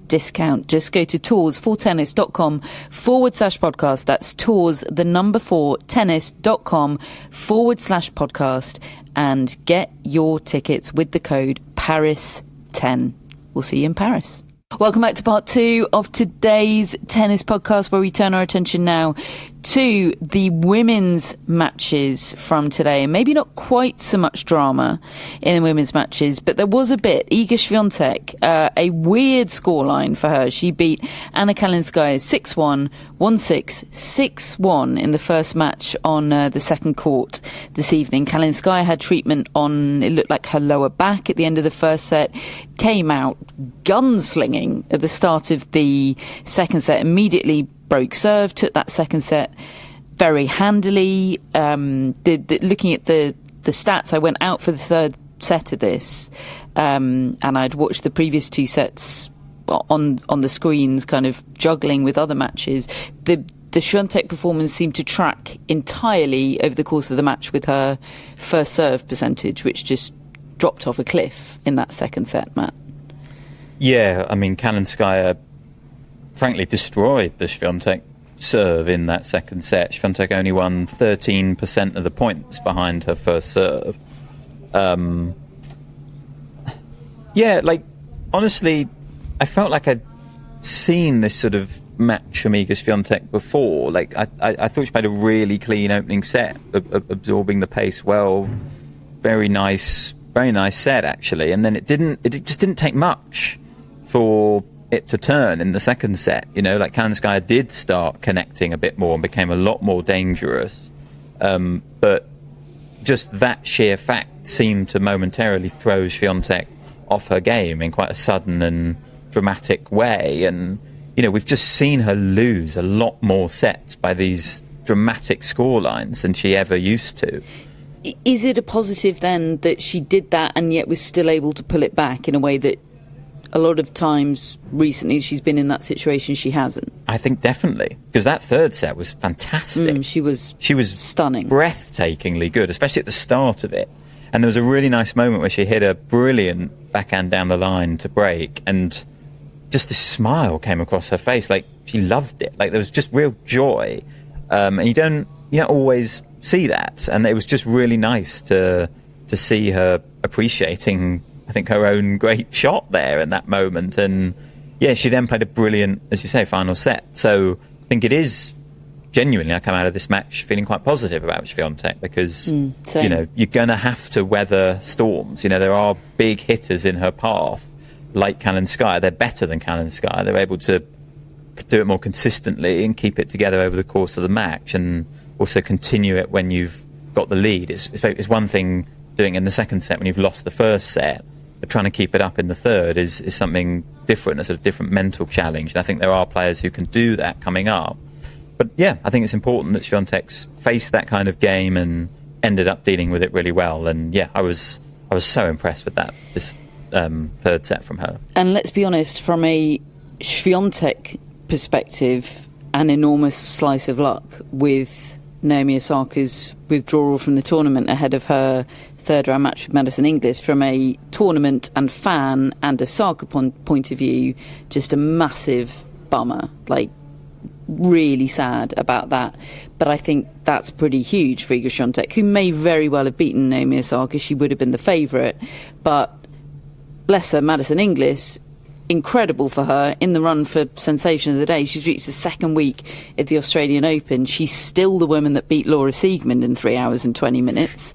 discount. Just go to tours4tennis.com/podcast. That's tours, the number 4, tennis.com/podcast, and get your tickets with the code PARIS10. We'll see you in Paris. Welcome back to part two of today's tennis podcast, where we turn our attention now to the women's matches from today. And maybe not quite so much drama in the women's matches, but there was a bit. Iga Swiatek, a weird scoreline for her. She beat Anna Kalinskaya 6-1, 1-6, 6-1 in the first match on the second court this evening. Kalinskaya had treatment on, it looked like her lower back at the end of the first set, came out gunslinging at the start of the second set, immediately broke serve, took that second set very handily. Looking at the stats, I went out for the third set of this, and I'd watched the previous two sets on the screens, kind of juggling with other matches. The Swiatek performance seemed to track entirely over the course of the match with her first serve percentage, which just dropped off a cliff in that second set, Matt. Yeah, I mean, Kalinskaya frankly destroyed the Swiatek serve in that second set. Swiatek only won 13% of the points behind her first serve. Honestly, I felt like I'd seen this sort of match from Iga Swiatek before. I thought she played a really clean opening set, absorbing the pace well. Very nice set, actually. And then it just didn't take much for it to turn in the second set. Like Kalinskaya did start connecting a bit more and became a lot more dangerous. But just that sheer fact seemed to momentarily throw Swiatek off her game in quite a sudden and dramatic way. And, we've just seen her lose a lot more sets by these dramatic scorelines than she ever used to. Is it a positive then that she did that and yet was still able to pull it back in a way that a lot of times recently she's been in that situation she hasn't? I think definitely, because that third set was fantastic. She was stunning, breathtakingly good, especially at the start of it. And there was a really nice moment where she hit a brilliant backhand down the line to break, and just this smile came across her face, like she loved it. Like there was just real joy, and you don't always see that. And it was just really nice to see her appreciating, I think, her own great shot there in that moment. And yeah, she then played a brilliant, as you say, final set. So I think it is genuinely, I come out of this match feeling quite positive about Swiatek, because you're going to have to weather storms. There are big hitters in her path, like Kalinskaya. They're better than Kalinskaya. They're able to do it more consistently and keep it together over the course of the match, and also continue it when you've got the lead. It's one thing doing it in the second set when you've lost the first set, but trying to keep it up in the third is something different, a sort of different mental challenge. And I think there are players who can do that coming up. But yeah, I think it's important that Swiatek's faced that kind of game and ended up dealing with it really well. And yeah, I was so impressed with this third set from her. And let's be honest, from a Swiatek perspective, an enormous slice of luck with Naomi Osaka's withdrawal from the tournament ahead of her third round match with Madison Inglis. From a tournament and fan and Osaka point of view, just a massive bummer. Like, really sad about that. But I think that's pretty huge for Iga Swiatek, who may very well have beaten Naomi Osaka. She would have been the favourite. But bless her, Madison Inglis, incredible for her in the run for sensation of the day. She's reached the second week at the Australian Open. She's still the woman that beat Laura Siegemund in 3 hours and 20 minutes.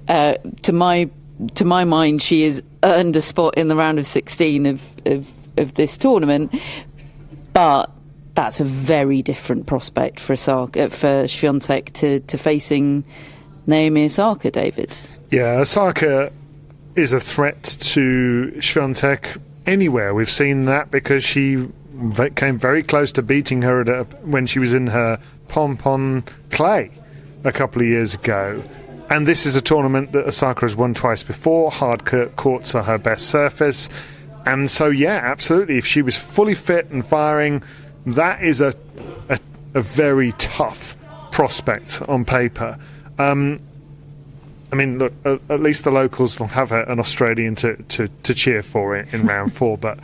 To my mind, she has earned a spot in the round of 16 of this tournament. But that's a very different prospect for Swiatek to facing Naomi Osaka, David. Yeah, Osaka is a threat to Swiatek anywhere. We've seen that because she came very close to beating her when she was in her pom-pom clay a couple of years ago. And this is a tournament that Osaka has won twice before. Hard courts are her best surface. And so, yeah, absolutely, if she was fully fit and firing, that is a very tough prospect on paper. I mean, look, at least the locals will have an Australian to cheer for in round 4, but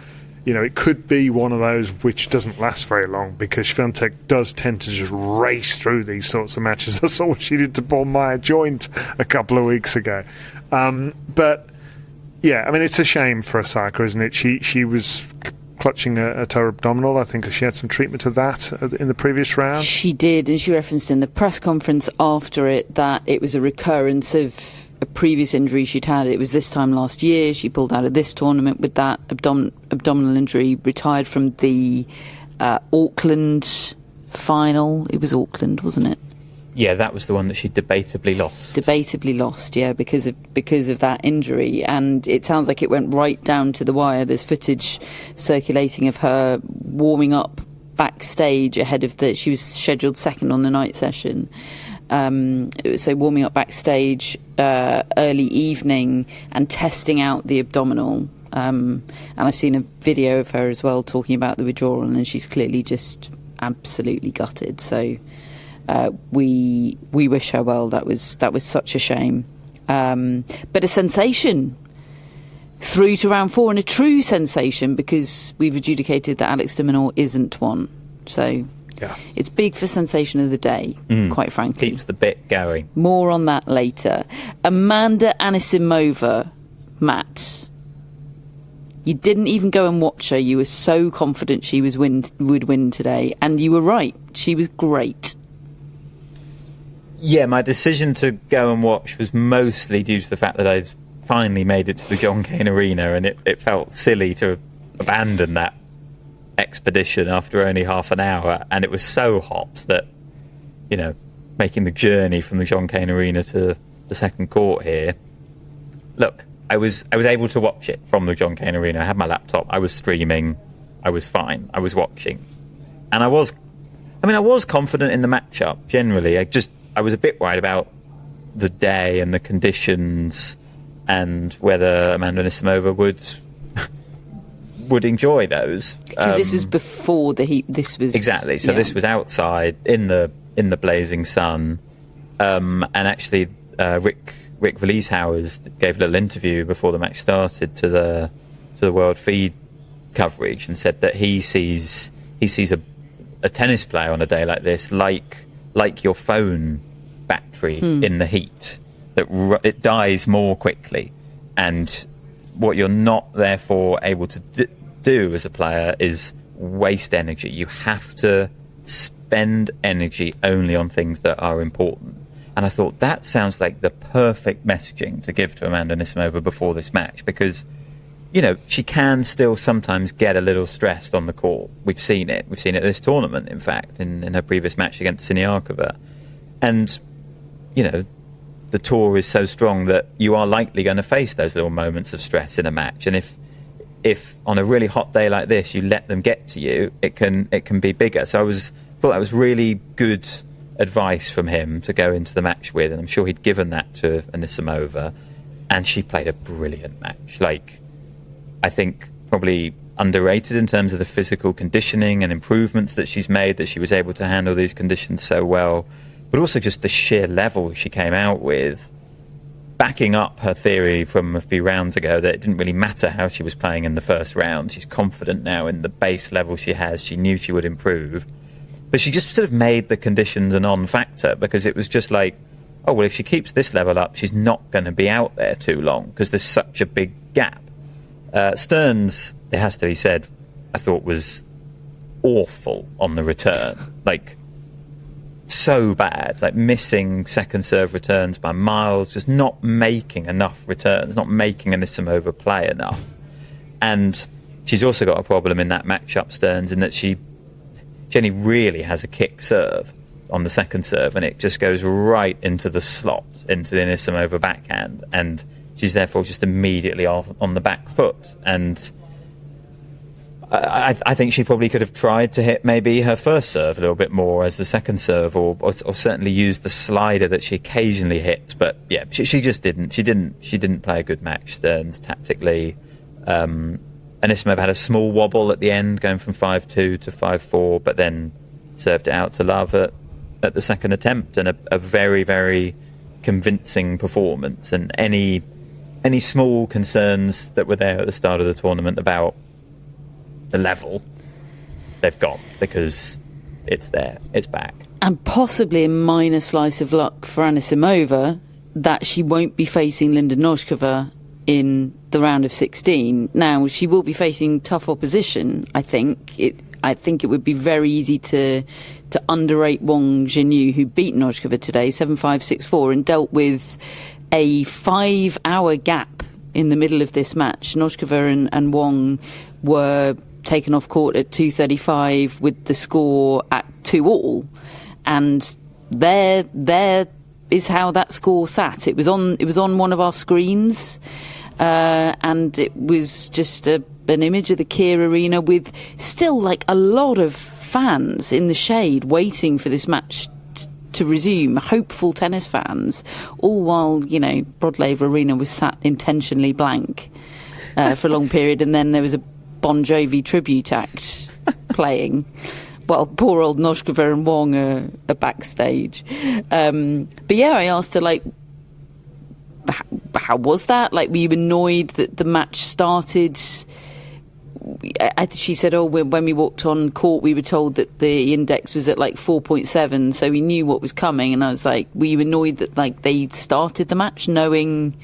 it could be one of those which doesn't last very long, because Swiatek does tend to just race through these sorts of matches. I saw what she did to Paul Maya Joint a couple of weeks ago. But yeah, I mean, it's a shame for Osaka, isn't it? She was clutching at her abdominal. I think she had some treatment of that in the previous round. She did, and she referenced in the press conference after it that it was a recurrence of a previous injury she'd had. It was this time last year. She pulled out of this tournament with that abdominal injury, retired from the Auckland final. It was Auckland, wasn't it? Yeah, that was the one that she debatably lost. Debatably lost, yeah, because of that injury. And it sounds like it went right down to the wire. There's footage circulating of her warming up backstage ahead of she was scheduled second on the night session. So warming up backstage early evening and testing out the abdominal. And I've seen a video of her as well talking about the withdrawal, and she's clearly just absolutely gutted. So we wish her well. That was such a shame, but a sensation through to round 4, and a true sensation, because we've adjudicated that Alex de Minaur isn't one. So yeah, it's big for sensation of the day, quite frankly. Keeps the bit going. More on that later. Amanda Anisimova, Matt. You didn't even go and watch her. You were so confident she would win today, and you were right. She was great. Yeah, my decision to go and watch was mostly due to the fact that I'd finally made it to the John Cain Arena, and it felt silly to abandon that expedition after only half an hour, and it was so hot that, you know, making the journey from the John Cain Arena to the second court here. Look, I was able to watch it from the John Cain Arena. I had my laptop. I was streaming. I was fine. I was watching, and I was confident in the matchup generally. I was a bit worried about the day and the conditions, and whether Amanda Anisimova would enjoy those. Because this was before the heat. This was exactly. So this was outside in the blazing sun, and actually Rick Verlieshauer gave a little interview before the match started to the world feed coverage, and said that he sees a tennis player on a day like this like your phone battery in the heat, that it dies more quickly, and what you're not therefore able to do as a player is waste energy. You have to spend energy only on things that are important. And I thought that sounds like the perfect messaging to give to Amanda Anisimova before this match, because, you know, she can still sometimes get a little stressed on the court. We've seen it this tournament, in fact, in her previous match against Siniakova. And, you know, the tour is so strong that you are likely going to face those little moments of stress in a match. And if on a really hot day like this you let them get to you, it can be bigger. So I thought that was really good advice from him to go into the match with, and I'm sure he'd given that to Anisimova, and she played a brilliant match. Like, I think probably underrated in terms of the physical conditioning and improvements that she's made, that she was able to handle these conditions so well, but also just the sheer level she came out with, backing up her theory from a few rounds ago that it didn't really matter how she was playing in the first round. She's confident now in the base level she has. She knew she would improve. But she just sort of made the conditions a non-factor, because it was just like, oh, well, if she keeps this level up, she's not going to be out there too long because there's such a big gap. Stearns, it has to be said, I thought was awful on the return. Like, so bad. Like, missing second serve returns by miles, just not making enough returns, not making Anisimova play enough. And she's also got a problem in that matchup, Stearns, in that she only really has a kick serve on the second serve, and it just goes right into the slot, into the Anisimova backhand, and she's therefore just immediately off on the back foot. And I think she probably could have tried to hit maybe her first serve a little bit more as the second serve, or certainly use the slider that she occasionally hit. But yeah, she just didn't. She didn't play a good match, Stearns, tactically. Anisimova had a small wobble at the end, going from 5-2 to 5-4, but then served it out to Love at the second attempt, and a very, very convincing performance. And any small concerns that were there at the start of the tournament about the level, they've gone, because it's there, it's back. And possibly a minor slice of luck for Anisimova that she won't be facing Linda Noskova in the round of 16. Now, she will be facing tough opposition, I think. I think it would be very easy to underrate Wang Zhenyu, who beat Noskova today, 7-5, 6-4, and dealt with a 5-hour gap in the middle of this match. Noskova and Wang were taken off court at 2:35 with the score at 2-all, and there is how that score sat. It was on one of our screens, and it was just an image of the Kia Arena with still like a lot of fans in the shade waiting for this match to resume, hopeful tennis fans, all while, you know, Broadlaver Arena was sat intentionally blank for a long period, and then there was a Bon Jovi tribute act playing. Well, poor old Noskova and Wang are backstage. But yeah, I asked her, like, how was that? Like, were you annoyed that the match started? She said, when we walked on court, we were told that the index was at like 4.7, so we knew what was coming. And I was like, were you annoyed that, like, they started the match knowing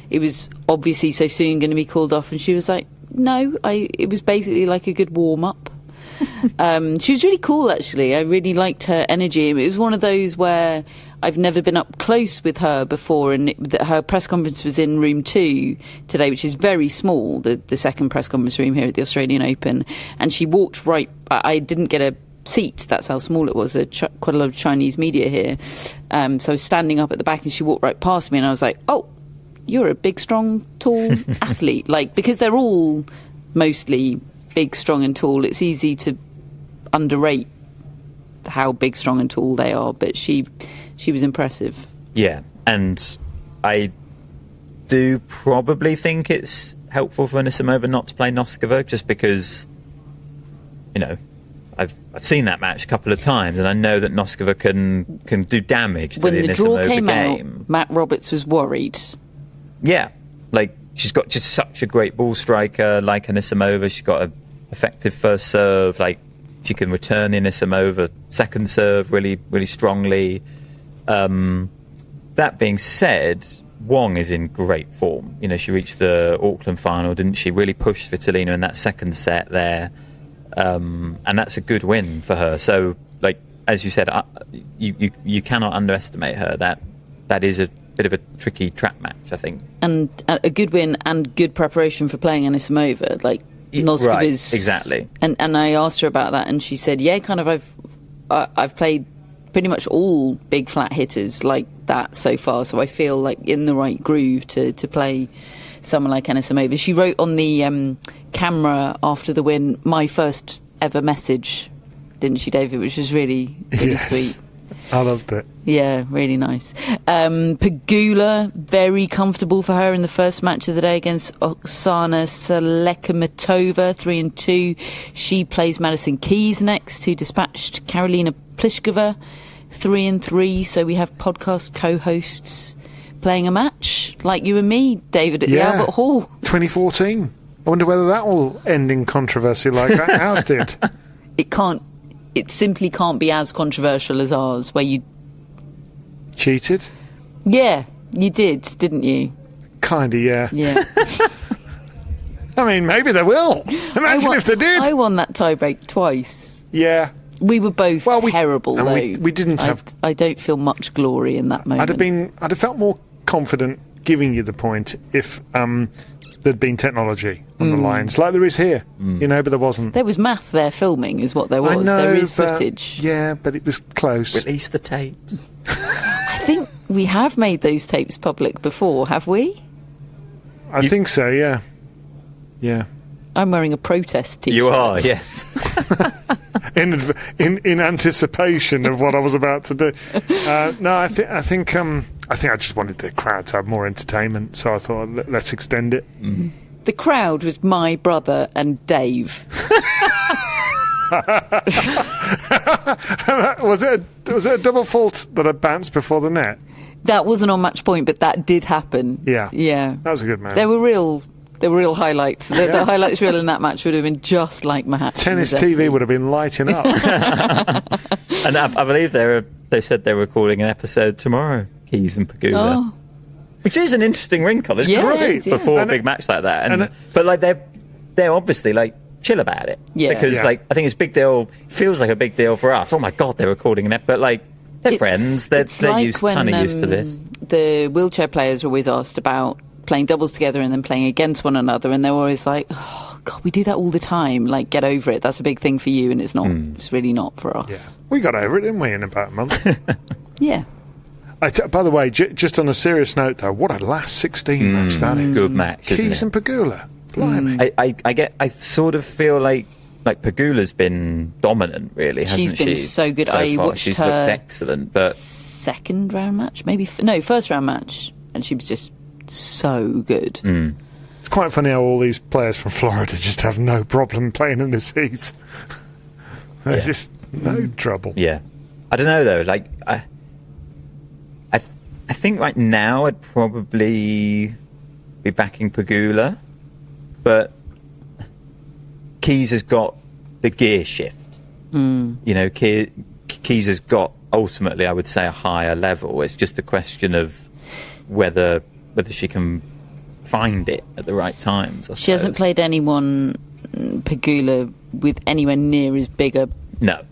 it was obviously so soon going to be called off? And she was like, no, it was basically like a good warm-up. She was really cool, actually. I really liked her energy. It was one of those where I've never been up close with her before, and her press conference was in room 2 today, which is very small, the second press conference room here at the Australian Open, and she walked right... I didn't get a seat, that's how small it was. Quite a lot of Chinese media here, so I was standing up at the back and she walked right past me, and I was like, oh, you're a big, strong, tall athlete. Like, because they're all mostly big, strong and tall, it's easy to underrate how big, strong and tall they are, but she was impressive. Yeah, and I do probably think it's helpful for Anisimova not to play Noskova, just because, you know, I've seen that match a couple of times, and I know that Noskova can do damage to the Anisimova game. When the draw came out, Matt Roberts was worried. Yeah, like, she's got just such a great ball striker, like Anisimova. She's got an effective first serve, like, she can return the Anisimova second serve really, really strongly. That being said, Wong is in great form. You know, she reached the Auckland final, didn't she? Really pushed Svitolina in that second set there. And that's a good win for her. So, like, as you said, you cannot underestimate her. That is a bit of a tricky trap match, I think. And a good win and good preparation for playing Anisimova. Like, Noskova right, is... exactly. And I asked her about that, and she said, yeah, kind of, I've played pretty much all big flat hitters like that so far, so I feel like in the right groove to play someone like Anisimova. She wrote on the camera after the win, my first ever message, didn't she, David? Which was really, really yes. sweet. I loved it. Yeah, really nice. Pegula, very comfortable for her in the first match of the day against Oksana Selekhmetova, 3-2. She plays Madison Keys next, who dispatched Karolina Pliskova, 3-3. So we have podcast co-hosts playing a match, like you and me, David, at the Albert Hall. 2014. I wonder whether that will end in controversy like ours did. It simply can't be as controversial as ours, where you... Cheated? Yeah, you did, didn't you? Kinda, yeah. Yeah. I mean, maybe they will. Imagine if they did. I won that tiebreak twice. Yeah. We were both terrible, though. We didn't have... I don't feel much glory in that moment. I'd have felt more confident giving you the point if there'd been technology on the lines, like there is here, you know, but there wasn't. There was math there filming, is what there was. I know, there is footage. Yeah, but it was close. Release the tapes. I think we have made those tapes public before, have we? I think so, yeah. Yeah. I'm wearing a protest t-shirt. You are, yes. in anticipation of what I was about to do. No, I think I just wanted the crowd to have more entertainment, so I thought let's extend it. Mm. The crowd was my brother and Dave. Was it a double fault that had bounced before the net? That wasn't on match point, but that did happen. Yeah. That was a good moment. There were real highlights. The highlights reel in that match would have been just like Machac. Tennis TV would have been lighting up. And I believe they said they were recording an episode tomorrow, Keys and Pegula. Oh. Which is an interesting wrinkle. It's great before a big match like that. But like they're obviously like chill about it. Yeah. Because like I think it's a big deal, feels like a big deal for us. Oh my God, they're recording an episode. But like they're friends. They're like kind of used to this. The wheelchair players are always asked about playing doubles together and then playing against one another, and they're always like, oh God, we do that all the time, like get over it, that's a big thing for you, and it's not. It's really not for us. We got over it, didn't we, in about a month? Yeah. By the way, just on a serious note though, what a last 16 match that is. Good match, Keys and Pegula, blimey. I sort of feel like Pegula's been dominant, really, hasn't she? She's been so good. So I far. watched She's her looked excellent, but second round match, first round match, and she was just so good. It's quite funny how all these players from Florida just have no problem playing in this heat. There's just no trouble. Yeah. I don't know though, like I think right now I'd probably be backing Pegula, but Keys has got the gear shift. You know, Keys has got ultimately, I would say, a higher level. It's just a question of whether she can find it at the right times. She hasn't played anyone, Pegula, with anywhere near as big a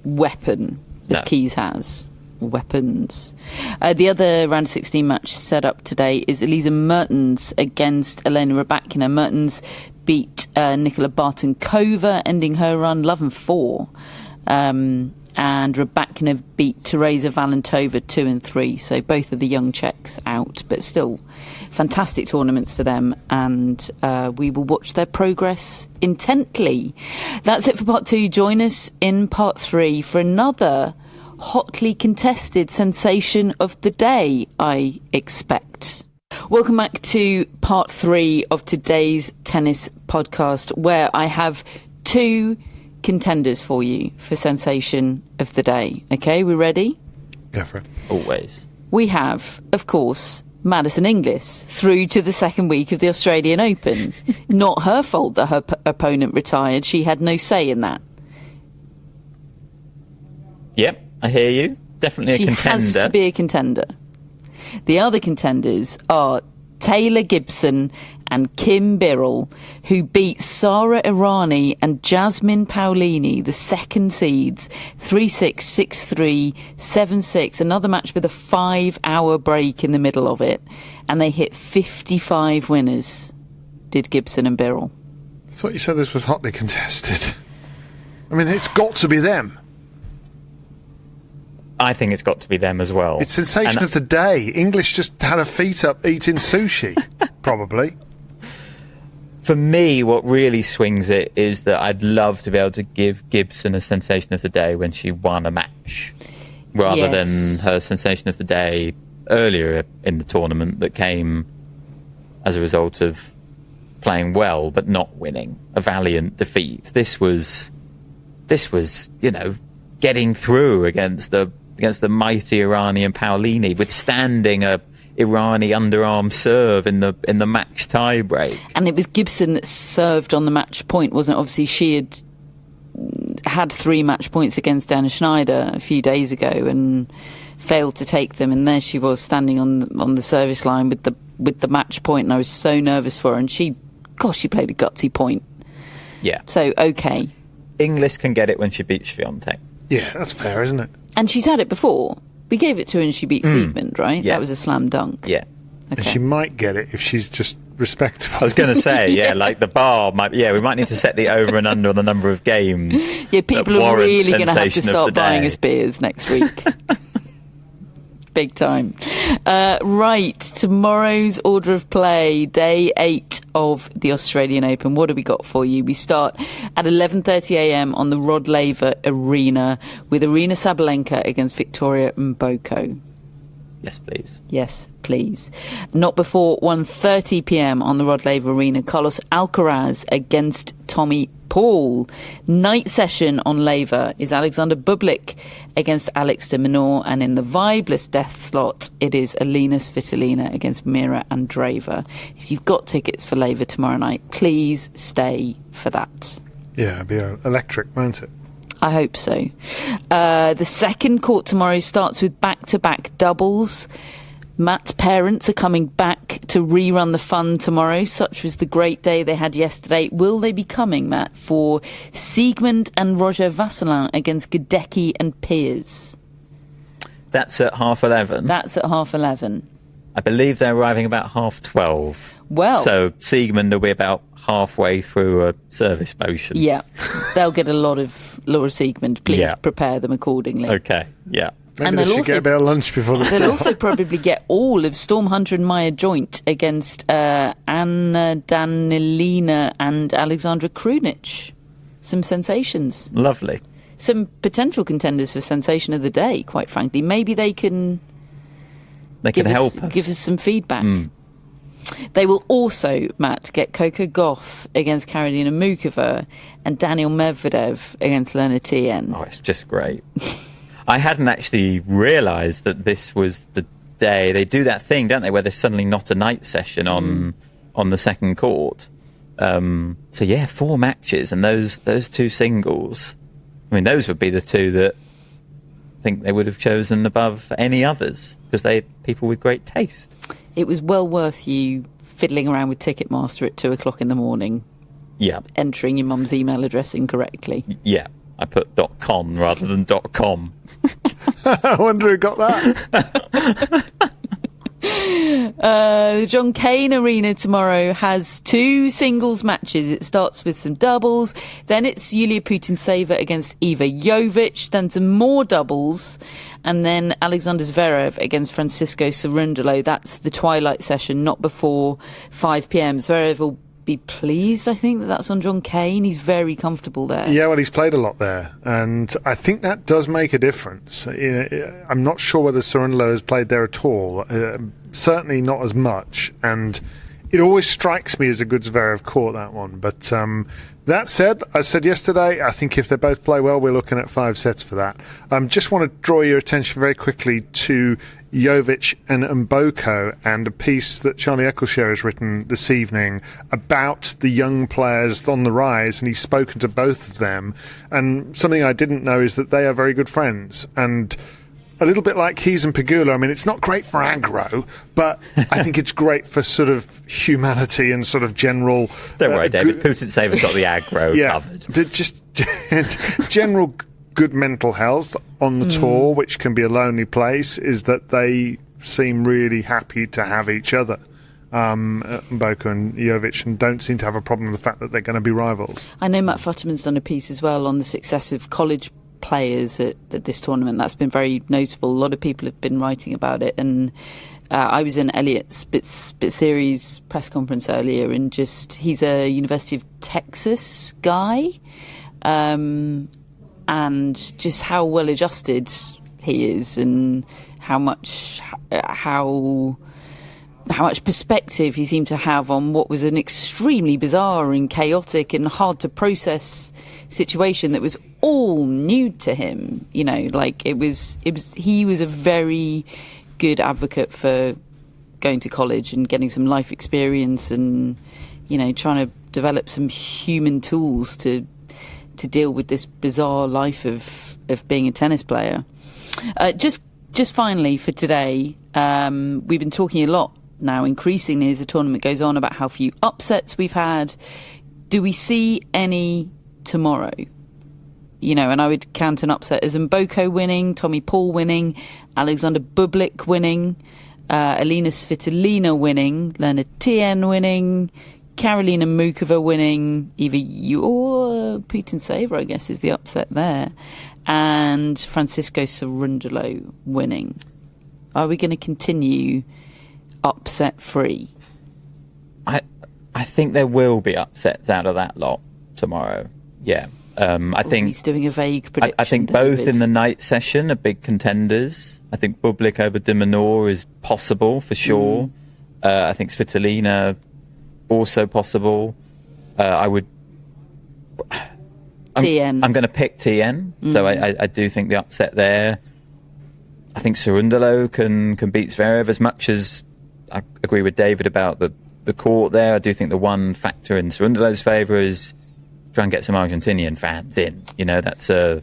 weapon as Keys has. weapons. The other round of 16 match set up today is Elisa Mertens against Elena Rybakina. Mertens beat Nicola Bartonkova, ending her run 11-4. And Rybakina beat Teresa Valentova 2-3. So both of the young Czechs out, but still fantastic tournaments for them. And we will watch their progress intently. That's it for part 2. Join us in part 3 for another hotly contested sensation of the day, I expect. Welcome back to part 3 of today's tennis podcast, where I have 2 contenders for you for sensation of the day. Okay, we ready? Go for it. Always. We have, of course, Madison Inglis through to the second week of the Australian Open. Not her fault that her opponent retired. She had no say in that. Yep, I hear you. Definitely a contender. She has to be a contender. The other contenders are Taylor Gibson and Kim Birrell, who beat Sara Errani and Jasmine Paolini, the second seeds, 3-6, 6-3, 7-6, another match with a 5-hour break in the middle of it, and they hit 55 winners, did Gibson and Birrell. I thought you said this was hotly contested. I mean, it's got to be them. I think it's got to be them as well. It's sensation of the day. English just had her feet up eating sushi, probably. For me, what really swings it is that I'd love to be able to give Gibson a sensation of the day when she won a match, rather than her sensation of the day earlier in the tournament that came as a result of playing well but not winning, a valiant defeat. This was, you know, getting through against the mighty Errani and Paolini, withstanding a Errani underarm serve in the match tie-break. And it was Gibson that served on the match point, wasn't it? Obviously, she had 3 match points against Anna Schneider a few days ago and failed to take them. And there she was standing on the service line with the match point, and I was so nervous for her. And she played a gutsy point. Yeah. So, okay. Inglis can get it when she beats Swiatek. Yeah, that's fair, isn't it? And she's had it before. We gave it to her and she beat Siegmund, right? Yeah. That was a slam dunk. Yeah. Okay. And she might get it if she's just respectable. I was going to say, yeah, like the bar might. Yeah, we might need to set the over and under on the number of games. Yeah, people are really going to have to sensation of start the buying day. us beers next week. Big time. Right, tomorrow's order of play, day 8 of the Australian Open. What have we got for you? We start at 11:30am on the Rod Laver Arena with Aryna Sabalenka against Victoria Mboko. Yes, please. Yes, please. Not before 1:30pm on the Rod Laver Arena, Carlos Alcaraz against Tommy Paul. Night session on Laver is Alexander Bublik against Alex de Minaur, and in the vibeless death slot it is Alina Svitolina against Mira Andreeva. If you've got tickets for Laver tomorrow night, please stay for that. Yeah, it'd be electric, won't it? I hope so. The second court tomorrow starts with back-to-back doubles. Matt's parents are coming back to rerun the fun tomorrow. Such was the great day they had yesterday. Will they be coming, Matt, for Siegmund and Roger Vasselin against Gadecki and Piers? That's at 11:30. That's at 11:30. I believe they're arriving about 12:30. Well, so Siegmund will be about halfway through a service motion. yeah, they'll get a lot of Laura Siegmund. Please Yeah. prepare them accordingly. Okay, yeah. Maybe And they they'll should get a bit of lunch before the They'll start. also probably get all of Storm Hunter and Maya joint against Anna Danilina and Alexandra Krunic. Some sensations. Lovely. Some potential contenders for sensation of the day, quite frankly. Maybe they can They can help us. give us some feedback. They will also, Matt, get Coco Gauff against Karolina Mukova and Daniel Medvedev against Lerna Tien. Oh, it's just great. I hadn't actually realised that this was the day. They do that thing, don't they, where there's suddenly not a night session on the second court. So yeah, 4 matches, and those 2 singles. I mean, those would be the 2 that I think they would have chosen above any others, because they're people with great taste. It was well worth you fiddling around with Ticketmaster at 2 o'clock in the morning, Yeah, entering your mum's email address incorrectly. yeah. I put .com rather than .com. I wonder who got that. The John Cain Arena tomorrow has 2 singles matches. It starts with some doubles, then it's Yulia Putintseva against Iga Swiatek, then some more doubles, and then Alexander Zverev against Francisco Cerundolo. That's the twilight session, not before 5 p.m. Zverev will be pleased, I think, that's on John Cain. He's very comfortable there. Yeah, well, he's played a lot there, and I think that does make a difference. I'm not sure whether Cerundolo has played there at all. Certainly not as much, and it always strikes me as a good Zverev court, that one. But that said, I said yesterday, I think if they both play well, we're looking at 5 sets for that. Just want to draw your attention very quickly to Jovic and Mboko, and a piece that Charlie Eccleshare has written this evening about the young players on the rise, and he's spoken to both of them. And something I didn't know is that they are very good friends, and a little bit like Keys and Pegula. I mean, it's not great for aggro, but I think it's great for sort of humanity and sort of general... Don't worry, David. Putintseva got the aggro covered. Just general good mental health on the tour, which can be a lonely place, is that they seem really happy to have each other, Mboko and Jovic, and don't seem to have a problem with the fact that they're going to be rivals. I know Matt Futterman's done a piece as well on the success of college players at this tournament. That's been very notable. A lot of people have been writing about it, and I was in Eliot Spizzirri's press conference earlier, and he's a University of Texas guy, and just how well adjusted he is, and how much perspective he seemed to have on what was an extremely bizarre and chaotic and hard to process situation that was all new to him. You know, like he was a very good advocate for going to college and getting some life experience, and, you know, trying to develop some human tools to deal with this bizarre life of being a tennis player. Just finally for today, we've been talking a lot now, increasingly as the tournament goes on, about how few upsets we've had. Do we see any tomorrow? You know, and I would count an upset as Mboko winning, Tommy Paul winning, Alexander Bublik winning, Elina Svitolina winning, Lena Tien winning, Karolina Mukova winning, Putintseva, I guess, is the upset there, and Francisco Cerundolo winning. Are we going to continue upset free? I think there will be upsets out of that lot tomorrow. Yeah. I think he's doing a vague prediction. I think both in the night session are big contenders. I think Bublik over de Minaur is possible for sure. I think Svitolina also possible. I'm going to pick Tien. So I do think the upset there. I think Cerundolo can beat Zverev, as much as I agree with David about the court there. I do think the one factor in Cerundolo's favour is try and get some Argentinian fans in. You know, that's a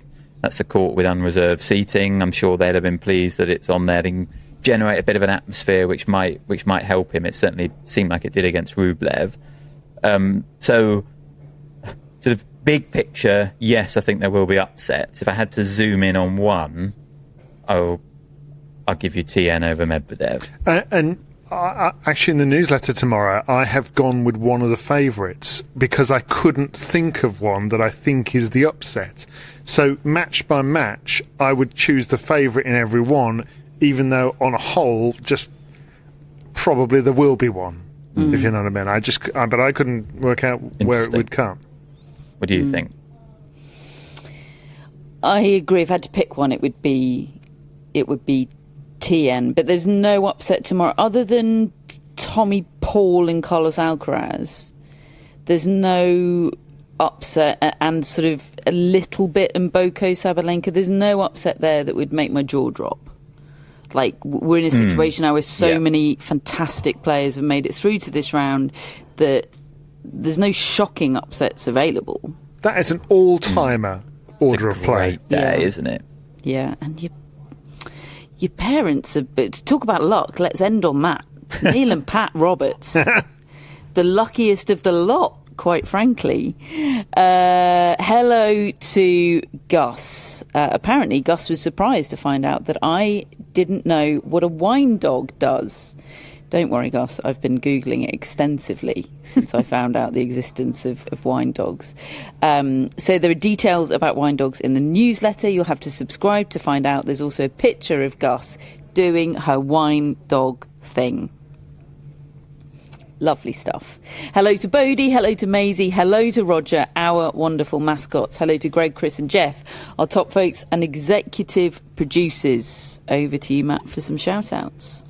court with unreserved seating. I'm sure they'd have been pleased that it's on there. They can generate a bit of an atmosphere which might help him. It certainly seemed like it did against Rublev. So sort of big picture, yes, I think there will be upsets. If I had to zoom in on one, I'll give you Tien over Medvedev. Actually, in the newsletter tomorrow, I have gone with one of the favourites because I couldn't think of one that I think is the upset. So match by match, I would choose the favourite in every one, even though on a whole, just probably there will be one, if you know what I mean. But I couldn't work out where it would come. What do you think? I agree. If I had to pick one, it would be Tien, but there's no upset tomorrow other than Tommy Paul and Carlos Alcaraz. There's no upset, and sort of a little bit Mboko Sabalenka. There's no upset there that would make my jaw drop. Like, we're in a situation now where so many fantastic players have made it through to this round that there's no shocking upsets available. That is an all-timer order of play. Great day, isn't it? Yeah, and your parents are... Talk about luck, let's end on that. Neil and Pat Roberts. The luckiest of the lot, quite frankly. Hello to Gus. Apparently, Gus was surprised to find out that I didn't know what a wine dog does. Don't worry, Gus, I've been Googling it extensively since I found out the existence of wine dogs. So there are details about wine dogs in the newsletter. You'll have to subscribe to find out. There's also a picture of Gus doing her wine dog thing. Lovely stuff. Hello to Bodie, hello to Maisie, hello to Roger, our wonderful mascots. Hello to Greg, Chris and Jeff, our top folks and executive producers. Over to you, Matt, for some shout-outs.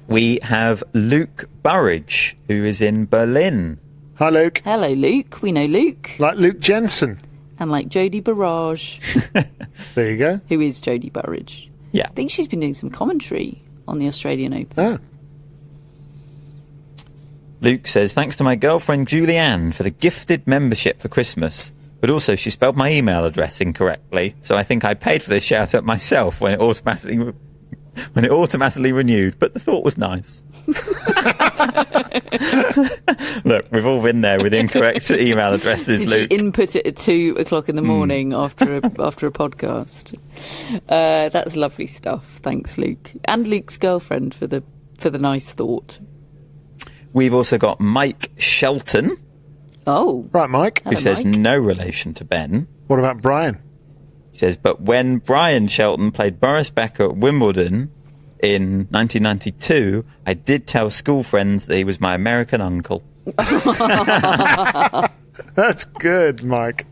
We have Luke Burridge, who is in Berlin. Hi, Luke. Hello, Luke. We know Luke. Like Luke Jensen. And like Jodie Barrage. There you go. Who is Jodie Burridge? Yeah. I think she's been doing some commentary on the Australian Open. Oh. Luke says, thanks to my girlfriend Julianne for the gifted membership for Christmas. But also she spelled my email address incorrectly, so I think I paid for this shout-out myself when it automatically renewed, but the thought was nice. Look, we've all been there with incorrect email addresses, Did Luke. she input it at 2 o'clock in the morning after a podcast? That's lovely stuff. Thanks, Luke. And Luke's girlfriend for the nice thought. We've also got Mike Shelton, Oh. Right, Mike. who says Mike. no relation to Ben. What about Brian? He says, but when Brian Shelton played Boris Becker at Wimbledon in 1992, I did tell school friends that he was my American uncle. That's good, Mike.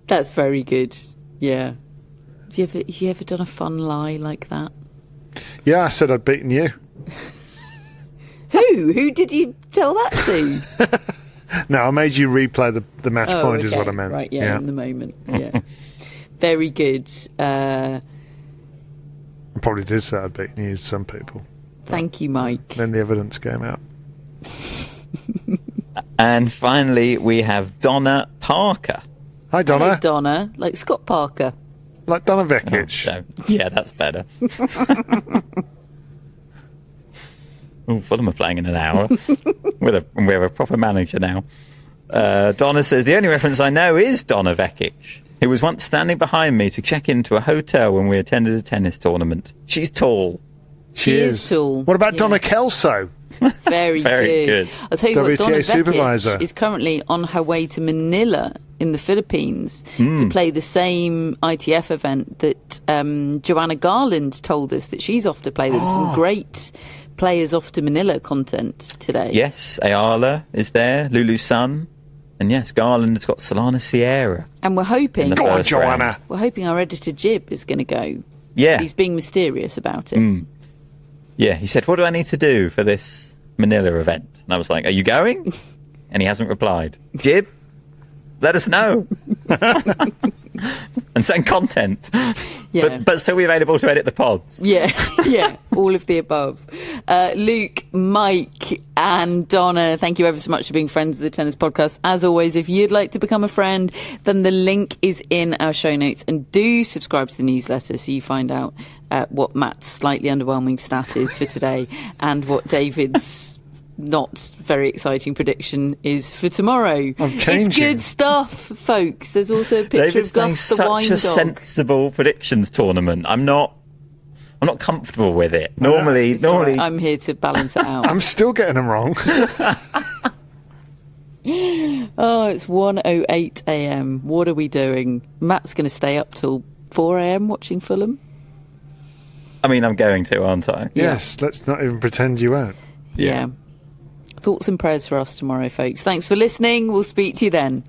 That's very good. Yeah. Have you ever done a fun lie like that? Yeah, I said I'd beaten you. Who did you tell that to? No, I made you replay the match point is okay. what I meant. Right, yeah, in the moment. Yeah. Very good. I probably did say I'd beaten you to some people. Thank you, Mike. Then the evidence came out. And finally, we have Donna Parker. Hi, Donna. Hello, Donna, like Scott Parker. Like Donna Oh, Vekic. so, yeah, that's better. Fulham are playing in an hour. We have a proper manager now. Donna says, the only reference I know is Donna Vekic, who was once standing behind me to check into a hotel when we attended a tennis tournament. She's tall. She is tall. What about Yeah. Donna Kelso? Very good. I'll tell you what, Donna WTA supervisor. Vekic is currently on her way to Manila in the Philippines to play the same ITF event that Joanna Garland told us that she's off to play. There was some great players off to Manila content today. Yes, Ayala is there, Lulu Sun, and yes, Garland has got Solana Sierra. And we're hoping In the Go on, first Joanna. round. We're hoping our editor Jib is going to go. Yeah. He's being mysterious about it. Yeah, he said, what do I need to do for this Manila event? And I was like, are you going? And he hasn't replied. Jib, let us know. And send content. Yeah. But still be available to edit the pods. Yeah, yeah, all of the above. Luke, Mike, and Donna, thank you ever so much for being friends of the Tennis Podcast. As always, if you'd like to become a friend, then the link is in our show notes. And do subscribe to the newsletter so you find out what Matt's slightly underwhelming stat is for today and what David's not very exciting prediction is for tomorrow. It's good stuff, folks. There's also a picture David's of Gus the wine such a dog. sensible predictions tournament. I'm not comfortable with it. Normally, It's all right. I'm here to balance it out. I'm still getting them wrong. Oh, it's 1:08 a.m. What are we doing? Matt's going to stay up till 4 a.m. watching Fulham. I mean, I'm going to, aren't I? Yes, let's not even pretend you won't. Yeah. Thoughts and prayers for us tomorrow, folks. Thanks for listening. We'll speak to you then.